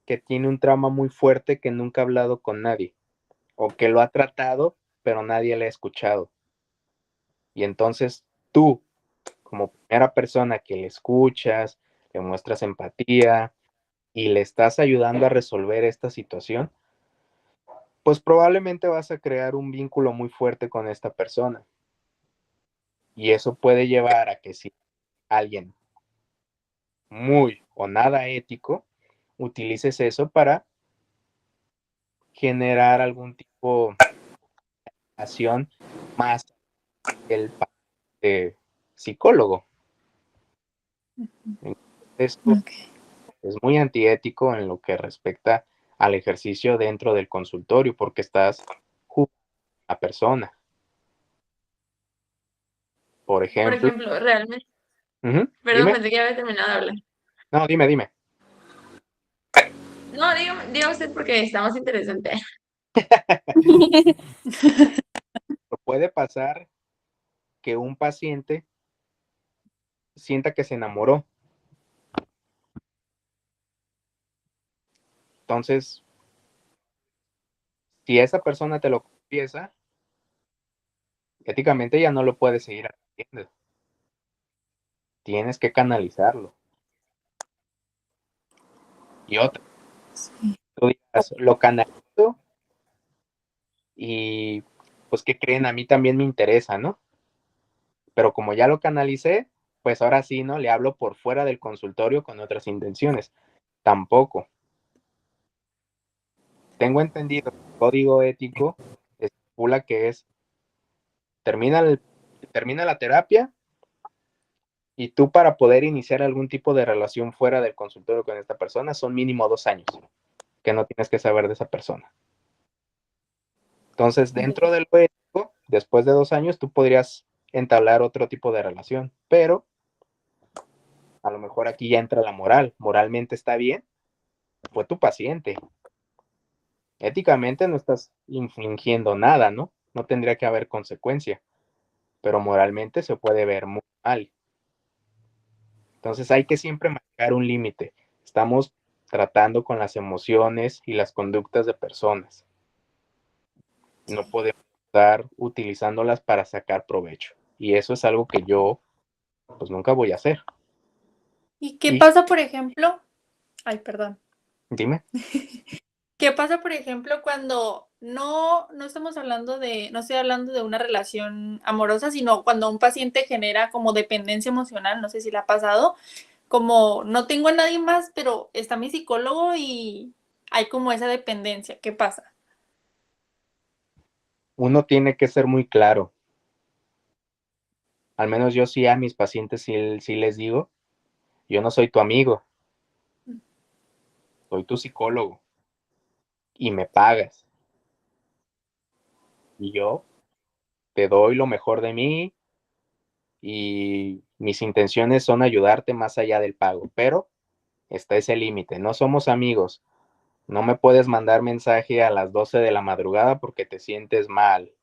que tiene un trauma muy fuerte que nunca ha hablado con nadie o que lo ha tratado pero nadie le ha escuchado. Y entonces tú, como primera persona que le escuchas, le muestras empatía y le estás ayudando a resolver esta situación, pues probablemente vas a crear un vínculo muy fuerte con esta persona. Y eso puede llevar a que si alguien muy o nada ético, utilices eso para generar algún tipo de acción más el psicólogo. Esto okay. es muy antiético en lo que respecta al ejercicio dentro del consultorio, porque estás juzgando a la persona. Por Por ejemplo, ejemplo, realmente, perdón, dime, pensé que ya había terminado de hablar. no, dime. No, diga usted porque está más interesante. Puede pasar que un paciente sienta que se enamoró. Entonces, si esa persona te lo confiesa, éticamente ya no lo puedes seguir haciendo. Tienes que canalizarlo. Y otra, tú digas, lo canalizo y pues, ¿qué creen? A mí también me interesa, ¿no? Pero como ya lo canalicé, pues ahora sí, ¿no? Le hablo por fuera del consultorio con otras intenciones. Tampoco. tengo entendido, el código ético estipula que termina la terapia y tú para poder iniciar algún tipo de relación fuera del consultorio con esta persona son mínimo 2 años que no tienes que saber de esa persona. Entonces, dentro de lo ético, después de 2 años, tú podrías entablar otro tipo de relación, pero a lo mejor aquí ya entra la moral. Moralmente está bien, fue tu paciente. Éticamente no estás infringiendo nada, ¿no? No tendría que haber consecuencia, pero moralmente se puede ver muy mal. Entonces hay que siempre marcar un límite. Estamos tratando con las emociones y las conductas de personas. No podemos estar utilizándolas para sacar provecho. Y eso es algo que yo pues nunca voy a hacer. ¿Y qué Y pasa, por ejemplo? Ay, perdón. dime. ¿Qué pasa, por ejemplo, cuando no estamos hablando no estoy hablando de una relación amorosa, sino cuando un paciente genera como dependencia emocional, no sé si le ha pasado, como no tengo a nadie más, pero está mi psicólogo y hay como esa dependencia. ¿Qué pasa? Uno tiene que ser muy claro. Al menos yo sí a mis pacientes sí les digo, yo no soy tu amigo, soy tu psicólogo y me pagas. Y yo te doy lo mejor de mí y mis intenciones son ayudarte más allá del pago, pero está ese límite, no somos amigos. No me puedes mandar mensaje a las 12 de la madrugada porque te sientes mal.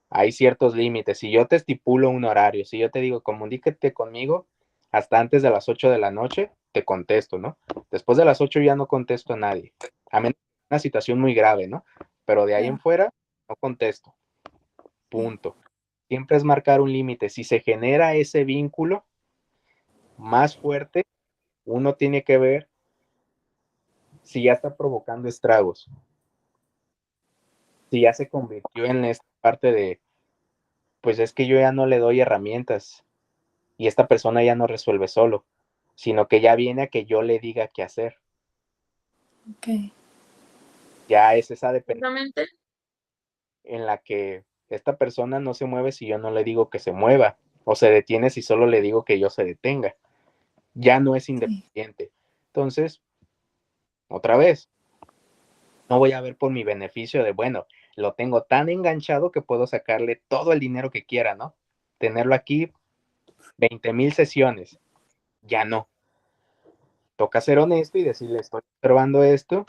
Hay ciertos límites. Si yo te estipulo un horario, si yo te digo, comuníquete conmigo hasta antes de las 8 de la noche, te contesto, ¿no? Después de las 8 ya no contesto a nadie. A menos que sea una situación muy grave, ¿no? Pero de ahí en fuera, no contesto. Punto. Siempre es marcar un límite. Si se genera ese vínculo más fuerte, uno tiene que ver si ya está provocando estragos, si ya se convirtió en esta parte de, pues es que yo ya no le doy herramientas y esta persona ya no resuelve solo, sino que ya viene a que yo le diga qué hacer. Okay. Ya es esa dependencia Justamente, en la que esta persona no se mueve si yo no le digo que se mueva, o se detiene si solo le digo que yo se detenga. Ya no es independiente. Entonces, otra vez, no voy a ver por mi beneficio de, bueno, lo tengo tan enganchado que puedo sacarle todo el dinero que quiera, ¿no? Tenerlo aquí 20,000 sesiones. Ya no. Toca ser honesto y decirle, estoy observando esto,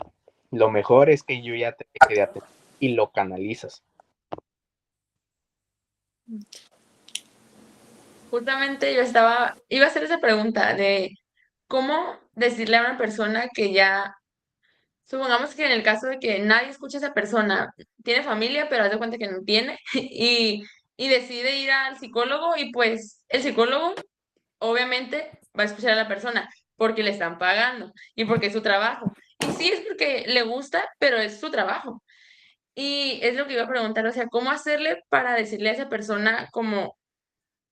lo mejor es que yo ya te deje de atender y lo canalizas. justamente iba a hacer esa pregunta de cómo decirle a una persona que ya, supongamos que en el caso de que nadie escuche a esa persona, tiene familia, pero haz de cuenta que no tiene, y decide ir al psicólogo y pues el psicólogo obviamente va a escuchar a la persona porque le están pagando y porque es su trabajo. Y sí es porque le gusta, pero es su trabajo. Y es lo que iba a preguntar, o sea, ¿cómo hacerle para decirle a esa persona como,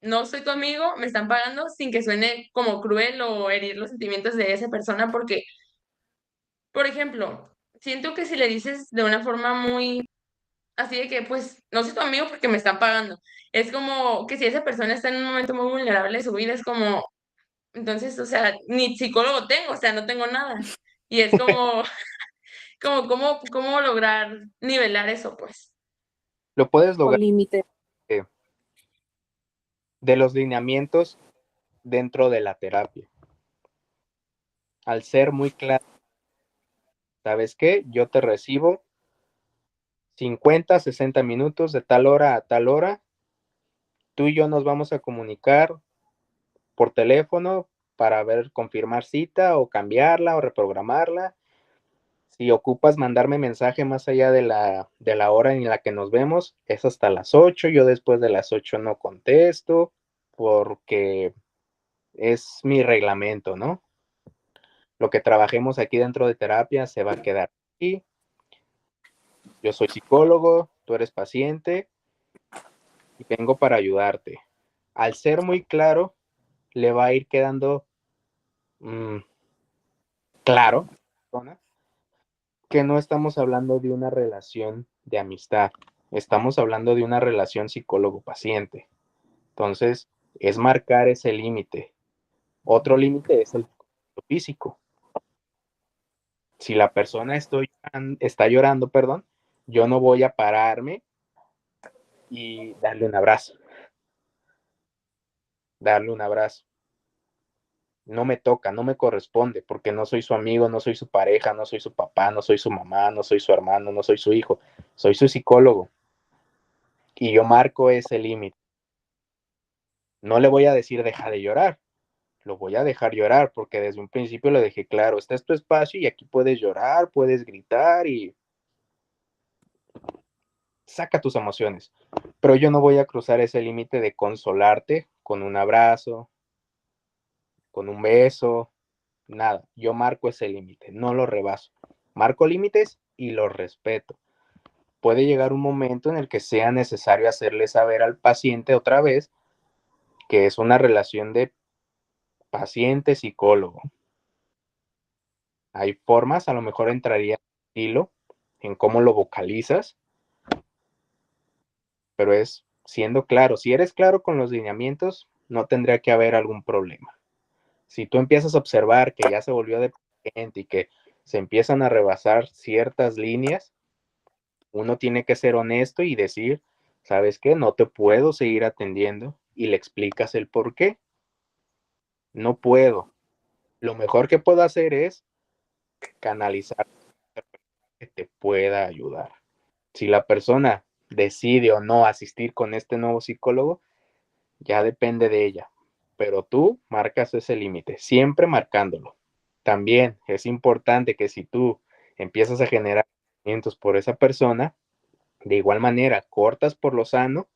no soy tu amigo, me están pagando, sin que suene como cruel o herir los sentimientos de esa persona? Porque, por ejemplo, siento que si le dices de una forma muy así de que, pues, no soy tu amigo porque me están pagando, es como que si esa persona está en un momento muy vulnerable de su vida, es como, entonces, o sea, ni psicólogo tengo, o sea, no tengo nada. Y es como, cómo lograr nivelar eso, pues. Lo puedes Con lograr límite. eh, de los lineamientos dentro de la terapia. Al ser muy claro, ¿sabes qué? Yo te recibo 50, 60 minutos de tal hora a tal hora. Tú y yo nos vamos a comunicar por teléfono para ver, confirmar cita o cambiarla o reprogramarla. Si ocupas mandarme mensaje más allá de la hora en la que nos vemos, es hasta las 8. Yo después de las 8 no contesto porque es mi reglamento, ¿no? Lo que trabajemos aquí dentro de terapia se va a quedar aquí. Yo soy psicólogo, tú eres paciente y vengo para ayudarte. Al ser muy claro, le va a ir quedando claro que no estamos hablando de una relación de amistad, estamos hablando de una relación psicólogo-paciente. Entonces, es marcar ese límite. Otro límite es el físico. Si la persona está llorando, perdón, yo no voy a pararme y darle un abrazo. Darle un abrazo. No me toca, no me corresponde, porque no soy su amigo, no soy su pareja, no soy su papá, no soy su mamá, no soy su hermano, no soy su hijo, soy su psicólogo. Y yo marco ese límite. No le voy a decir deja de llorar, lo voy a dejar llorar, porque desde un principio le dejé claro, este es tu espacio y aquí puedes llorar, puedes gritar y saca tus emociones. Pero yo no voy a cruzar ese límite de consolarte con un abrazo, con un beso, nada. Yo marco ese límite, no lo rebaso. Marco límites y los respeto. Puede llegar un momento en el que sea necesario hacerle saber al paciente otra vez que es una relación de paciente-psicólogo. Hay formas, a lo mejor entraría en estilo, en cómo lo vocalizas, pero es siendo claro. Si eres claro con los lineamientos, no tendría que haber algún problema. Si tú empiezas a observar que ya se volvió dependiente y que se empiezan a rebasar ciertas líneas, uno tiene que ser honesto y decir, ¿sabes qué? No te puedo seguir atendiendo y le explicas el por qué. No puedo. Lo mejor que puedo hacer es canalizar que te pueda ayudar. Si la persona decide o no asistir con este nuevo psicólogo, ya depende de ella. Pero tú marcas ese límite, siempre marcándolo. También es importante que si tú empiezas a generar sentimientos por esa persona, de igual manera cortas por lo sano,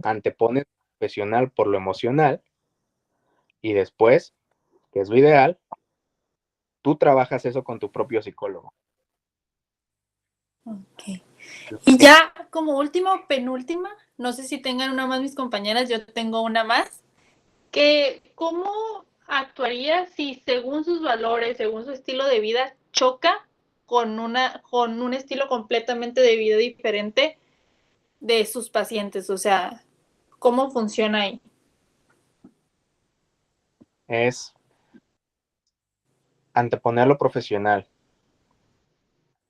antepones lo profesional por lo emocional y después, que es lo ideal, tú trabajas eso con tu propio psicólogo. Ok. Y ya como último, penúltima, no sé si tengan una más mis compañeras, yo tengo una más, que cómo actuaría si según sus valores, según su estilo de vida, choca con un estilo completamente de vida diferente de sus pacientes, o sea, ¿cómo funciona ahí? Es anteponer lo profesional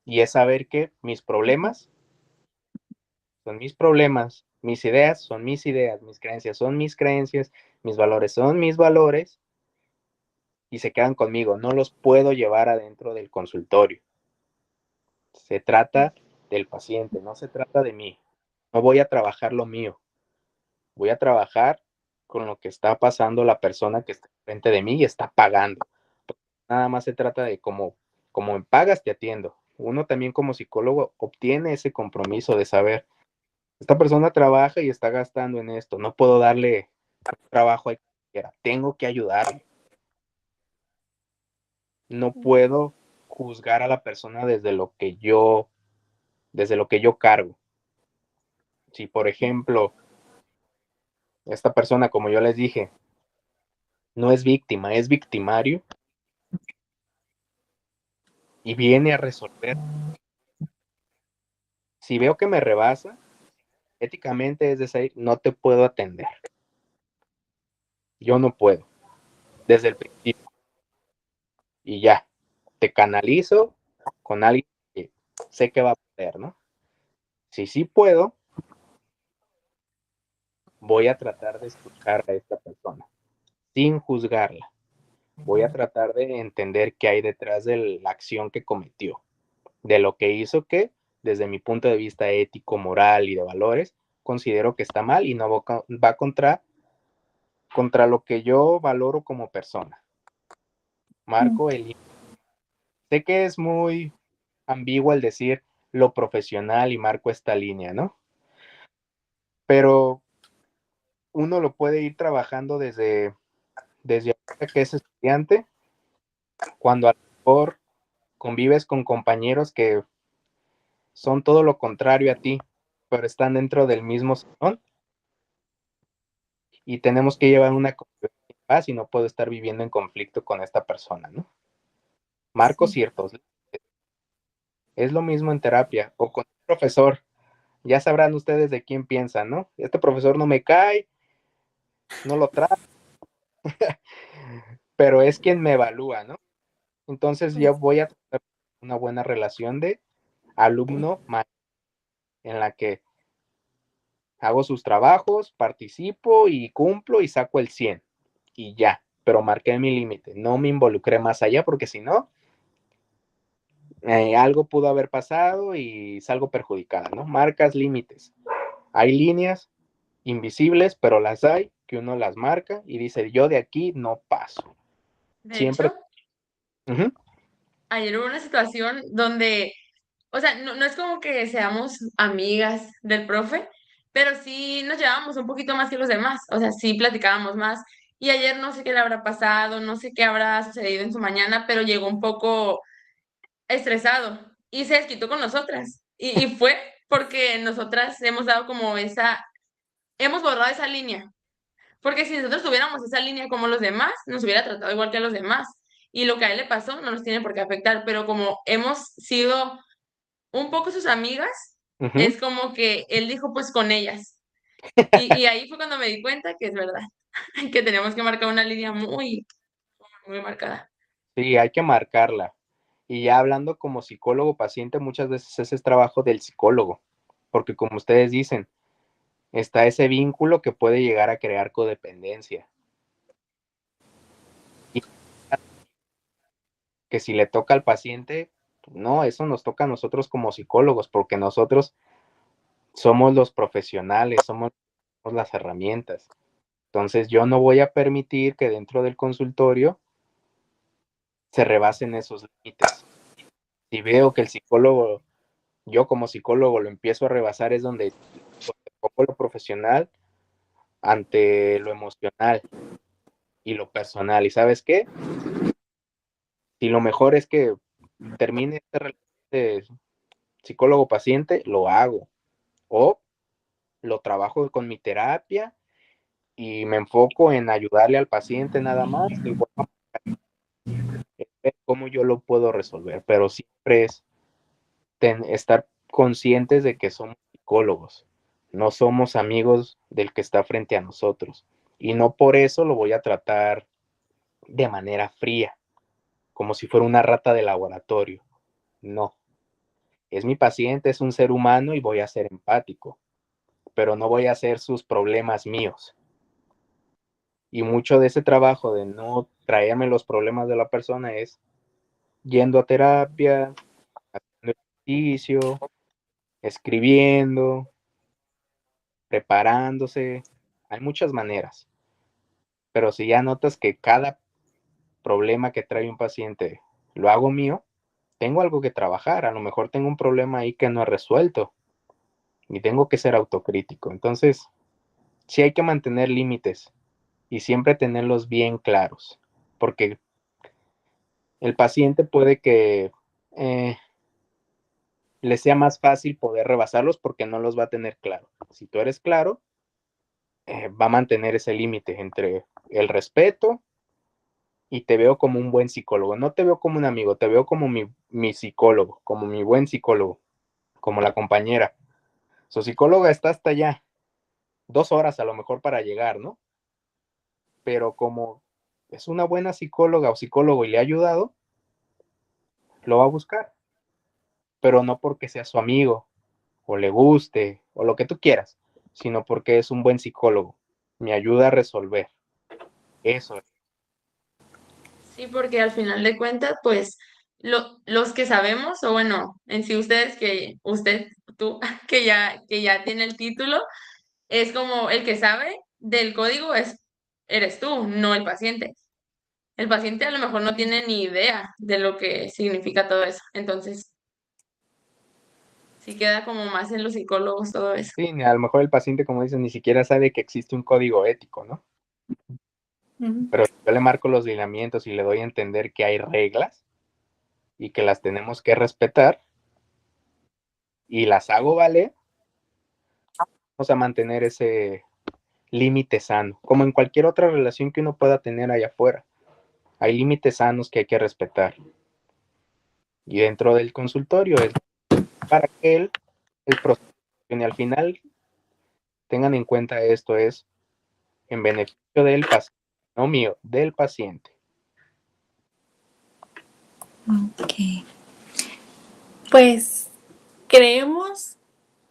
y es saber que mis problemas son mis problemas, mis ideas son mis ideas, mis creencias son mis creencias, mis valores son mis valores y se quedan conmigo, no los puedo llevar adentro del consultorio. Se trata del paciente, no se trata de mí. No voy a trabajar lo mío, voy a trabajar con lo que está pasando la persona que está frente de mí y está pagando. Nada más se trata de como me pagas, te atiendo. Uno también como psicólogo obtiene ese compromiso de saber, esta persona trabaja y está gastando en esto, no puedo darle trabajo a cualquiera, tengo que ayudarle. No puedo juzgar a la persona desde lo que yo cargo. Si, por ejemplo, esta persona, como yo les dije, no es víctima, es victimario y viene a resolver. Si veo que me rebasa, éticamente es decir, no te puedo atender. Yo no puedo, desde el principio. Y ya, te canalizo con alguien que sé que va a poder, ¿no? Si sí puedo, voy a tratar de escuchar a esta persona, sin juzgarla. Voy a tratar de entender qué hay detrás de la acción que cometió, de lo que hizo que, desde mi punto de vista ético, moral y de valores, considero que está mal y no va contra lo que yo valoro como persona. Marco el... Sé que es muy ambiguo el decir lo profesional y marco esta línea, ¿no? Pero uno lo puede ir trabajando desde ahora que es estudiante, cuando a lo mejor convives con compañeros que son todo lo contrario a ti, pero están dentro del mismo salón y tenemos que llevar una convivencia en paz y no puedo estar viviendo en conflicto con esta persona, ¿no? Marco Sí. ciertos, Es lo mismo en terapia o con un profesor. Ya sabrán ustedes de quién piensan, ¿no? Este profesor no me cae, no lo trato, pero es quien me evalúa, ¿no? Entonces yo Pues, voy a tener una buena relación de alumno-maestro en la que hago sus trabajos, participo y cumplo y saco el 100 y ya, pero marqué mi límite, no me involucré más allá porque si no, algo pudo haber pasado y salgo perjudicada, ¿no? Marcas límites. Hay líneas invisibles, pero las hay, que uno las marca y dice, yo de aquí no paso. De Siempre. hecho, Ujú. ayer hubo una situación donde, o sea, no es como que seamos amigas del profe, pero sí nos llevábamos un poquito más que los demás, o sea, sí platicábamos más. Y ayer no sé qué le habrá pasado, no sé qué habrá sucedido en su mañana, pero llegó un poco estresado y se desquitó con nosotras. Y fue porque nosotras hemos dado como hemos borrado esa línea. Porque si nosotros tuviéramos esa línea como los demás, nos hubiera tratado igual que a los demás. Y lo que a él le pasó no nos tiene por qué afectar, pero como hemos sido un poco sus amigas, Ujú. es como que él dijo pues con ellas. Y ahí fue cuando me di cuenta que es verdad, que tenemos que marcar una línea muy marcada. Sí, hay que marcarla. Y ya hablando como psicólogo paciente, muchas veces ese es trabajo del psicólogo, porque como ustedes dicen, está ese vínculo que puede llegar a crear codependencia. Y que si le toca al paciente, no, eso nos toca a nosotros como psicólogos, porque nosotros somos los profesionales, somos las herramientas. Entonces yo no voy a permitir que dentro del consultorio se rebasen esos límites. Si veo que el psicólogo, yo como psicólogo lo empiezo a rebasar, es donde pongo lo profesional ante lo emocional y lo personal. ¿Y sabes qué? Si lo mejor es que termine esta relación de psicólogo-paciente, lo hago. O lo trabajo con mi terapia y me enfoco en ayudarle al paciente nada más y bueno, ver cómo yo lo puedo resolver. Pero siempre es estar conscientes de que somos psicólogos, no somos amigos del que está frente a nosotros. Y no por eso lo voy a tratar de manera fría, como si fuera una rata de laboratorio. No, es mi paciente, es un ser humano y voy a ser empático, pero no voy a hacer sus problemas míos. Y mucho de ese trabajo de no traerme los problemas de la persona es yendo a terapia, haciendo ejercicio, escribiendo, preparándose. Hay muchas maneras, pero si ya notas que cada problema que trae un paciente lo hago mío, tengo algo que trabajar. A lo mejor tengo un problema ahí que no he resuelto y tengo que ser autocrítico. Entonces, sí hay que mantener límites y siempre tenerlos bien claros, porque el paciente puede que eh, le sea más fácil poder rebasarlos porque no los va a tener claro. Si tú eres claro, va a mantener ese límite entre el respeto y te veo como un buen psicólogo. No te veo como un amigo, te veo como mi psicólogo, como mi buen psicólogo, como la compañera. Su psicóloga está hasta allá, 2 horas a lo mejor para llegar, ¿no? Pero como es una buena psicóloga o psicólogo y le ha ayudado, lo va a buscar, pero no porque sea su amigo o le guste o lo que tú quieras, sino porque es un buen psicólogo. Me ayuda a resolver. Eso. Sí, porque al final de cuentas, pues los que sabemos, o bueno, en sí ustedes tú, que ya tiene el título, es como el que sabe del código eres tú, no el paciente. El paciente a lo mejor no tiene ni idea de lo que significa todo eso. Entonces, sí queda como más en los psicólogos todo eso. Sí, a lo mejor el paciente, como dices, ni siquiera sabe que existe un código ético, ¿no? ujú. Pero si yo le marco los lineamientos y le doy a entender que hay reglas y que las tenemos que respetar y las hago valer, vamos a mantener ese límite sano, como en cualquier otra relación que uno pueda tener allá afuera. Hay límites sanos que hay que respetar. Y dentro del consultorio es para que el proceso funcione. Al final, tengan en cuenta esto es en beneficio del paciente, no mío, del paciente. Ok. Pues creemos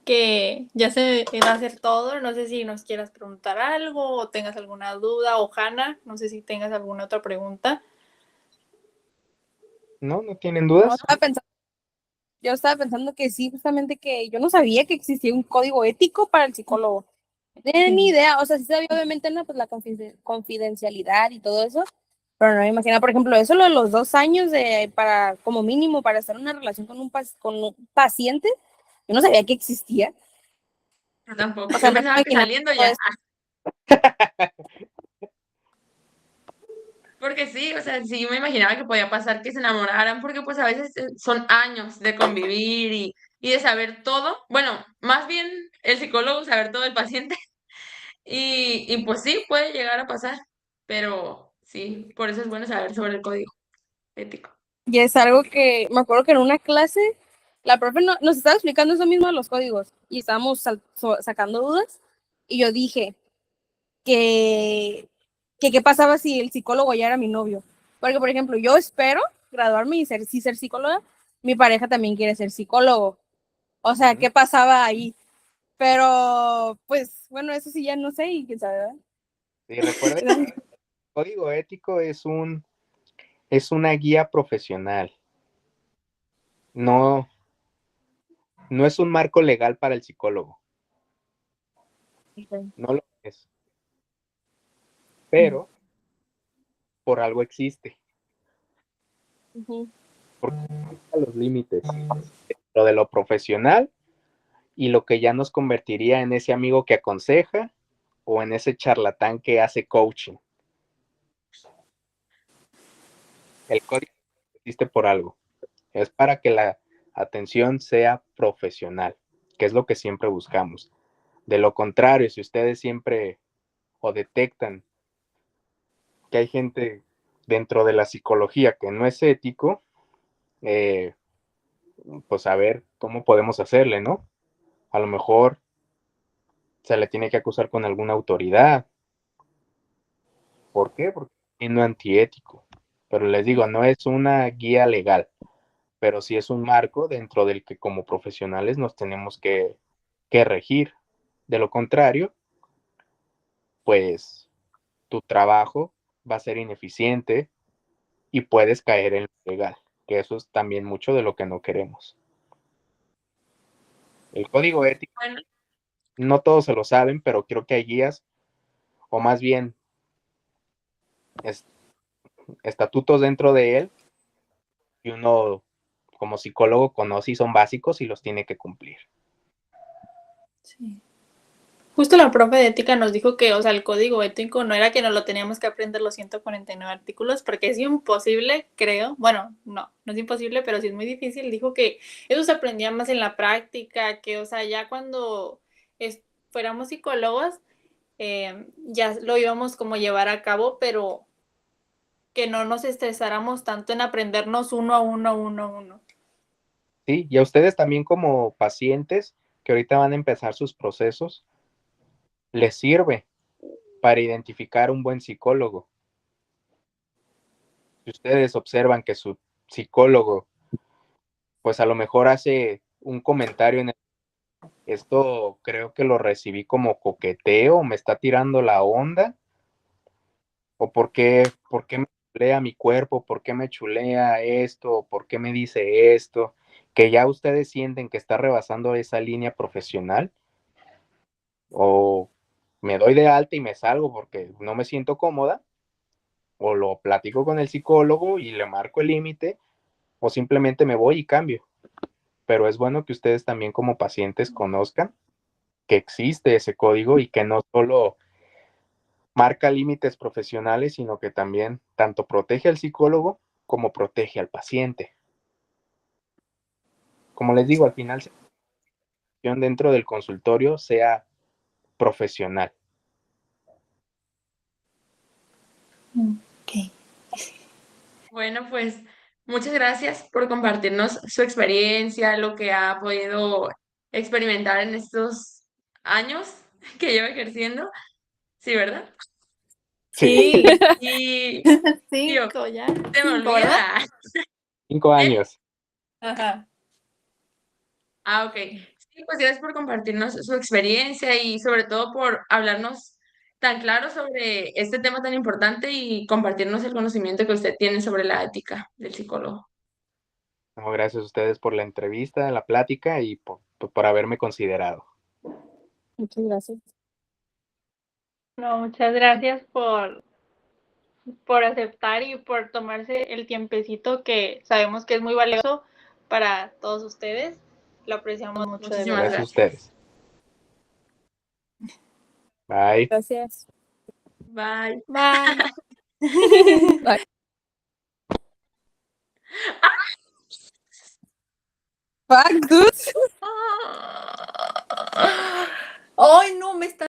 que ya se va a hacer todo. No sé si nos quieras preguntar algo o tengas alguna duda. O Hanna, no sé si tengas alguna otra pregunta. ¿No? ¿No tienen No, dudas? yo estaba pensando que sí, justamente que yo no sabía que existía un código ético para el psicólogo. No tenía ni idea, o sea, sí sabía obviamente ¿no? Pues la confidencialidad y todo eso, pero no me imaginaba, por ejemplo, eso lo de los 2 años para, como mínimo, para estar en una relación con un paciente, yo no sabía que existía. Yo tampoco. O sea, Yo no me pensaba que imaginaba saliendo todo ya. eso. Porque sí, o sea, sí me imaginaba que podía pasar que se enamoraran, porque pues a veces son años de convivir y de saber todo. Bueno, más bien el psicólogo saber todo del paciente. Y pues sí, puede llegar a pasar. Pero sí, por eso es bueno saber sobre el código ético. Y es algo que me acuerdo que en una clase la profe nos estaba explicando eso mismo de los códigos y estábamos sacando dudas y yo dije que, qué pasaba si el psicólogo ya era mi novio. Porque, por ejemplo, yo espero graduarme y ser psicóloga, mi pareja también quiere ser psicólogo. O sea, ¿qué pasaba ahí? Pero, pues, bueno, eso sí ya no sé y quién sabe, ¿verdad? Y recuerden, el código ético es una guía profesional. No, no es un marco legal para el psicólogo. No lo es. Pero por algo existe. Ujú. Porque marca los límites. Lo de lo profesional y lo que ya nos convertiría en ese amigo que aconseja o en ese charlatán que hace coaching. El código existe por algo. Es para que la atención sea profesional, que es lo que siempre buscamos. De lo contrario, si ustedes siempre o detectan que hay gente dentro de la psicología que no es ético, eh, pues a ver cómo podemos hacerle, ¿no? A lo mejor se le tiene que acusar con alguna autoridad. ¿Por qué? Porque es no antiético. Pero les digo, no es una guía legal, pero sí es un marco dentro del que como profesionales nos tenemos que regir. De lo contrario, pues tu trabajo va a ser ineficiente y puedes caer en lo legal, que eso es también mucho de lo que no queremos. El código ético, Bueno, no todos se lo saben, pero creo que hay guías, o más bien es, estatutos dentro de él, y uno como psicólogo conoce y son básicos y los tiene que cumplir. Sí. Justo la profe de ética nos dijo que, o sea, el código ético no era que nos lo teníamos que aprender los 149 artículos, porque es imposible, creo. Bueno, no es imposible, pero sí es muy difícil. Dijo que eso se aprendía más en la práctica, que, o sea, ya cuando fuéramos psicólogos, ya lo íbamos como llevar a cabo, pero que no nos estresáramos tanto en aprendernos uno a uno. Sí, y a ustedes también como pacientes que ahorita van a empezar sus procesos, les sirve para identificar un buen psicólogo. Si ustedes observan que su psicólogo, pues a lo mejor hace un comentario en esto creo que lo recibí como coqueteo, me está tirando la onda, o por qué me chulea mi cuerpo, por qué me chulea esto, por qué me dice esto, que ya ustedes sienten que está rebasando esa línea profesional, o me doy de alta y me salgo porque no me siento cómoda, o lo platico con el psicólogo y le marco el límite, o simplemente me voy y cambio. Pero es bueno que ustedes también como pacientes conozcan que existe ese código y que no solo marca límites profesionales, sino que también tanto protege al psicólogo como protege al paciente. Como les digo, al final dentro del consultorio sea profesional. Ok. bueno, pues Muchas gracias por compartirnos su experiencia, lo que ha podido experimentar en estos años que lleva ejerciendo. Sí, ¿verdad? Sí, Sí, Y, tío, 5 ya, se me 5, ¿verdad? olvida. 5 años. Ajá. Ah, ok. Sí, pues gracias por compartirnos su experiencia y sobre todo por hablarnos tan claro sobre este tema tan importante y compartirnos el conocimiento que usted tiene sobre la ética del psicólogo. No, gracias a ustedes por la entrevista, la plática y por haberme considerado. Muchas gracias. No, muchas gracias por aceptar y por tomarse el tiempecito que sabemos que es muy valioso para todos ustedes. Lo apreciamos mucho, de Muchísimas verdad. Gracias a gracias. ustedes. Bye. Gracias. Bye. Bye. Bye. Fuck, dude. Ay, no, me está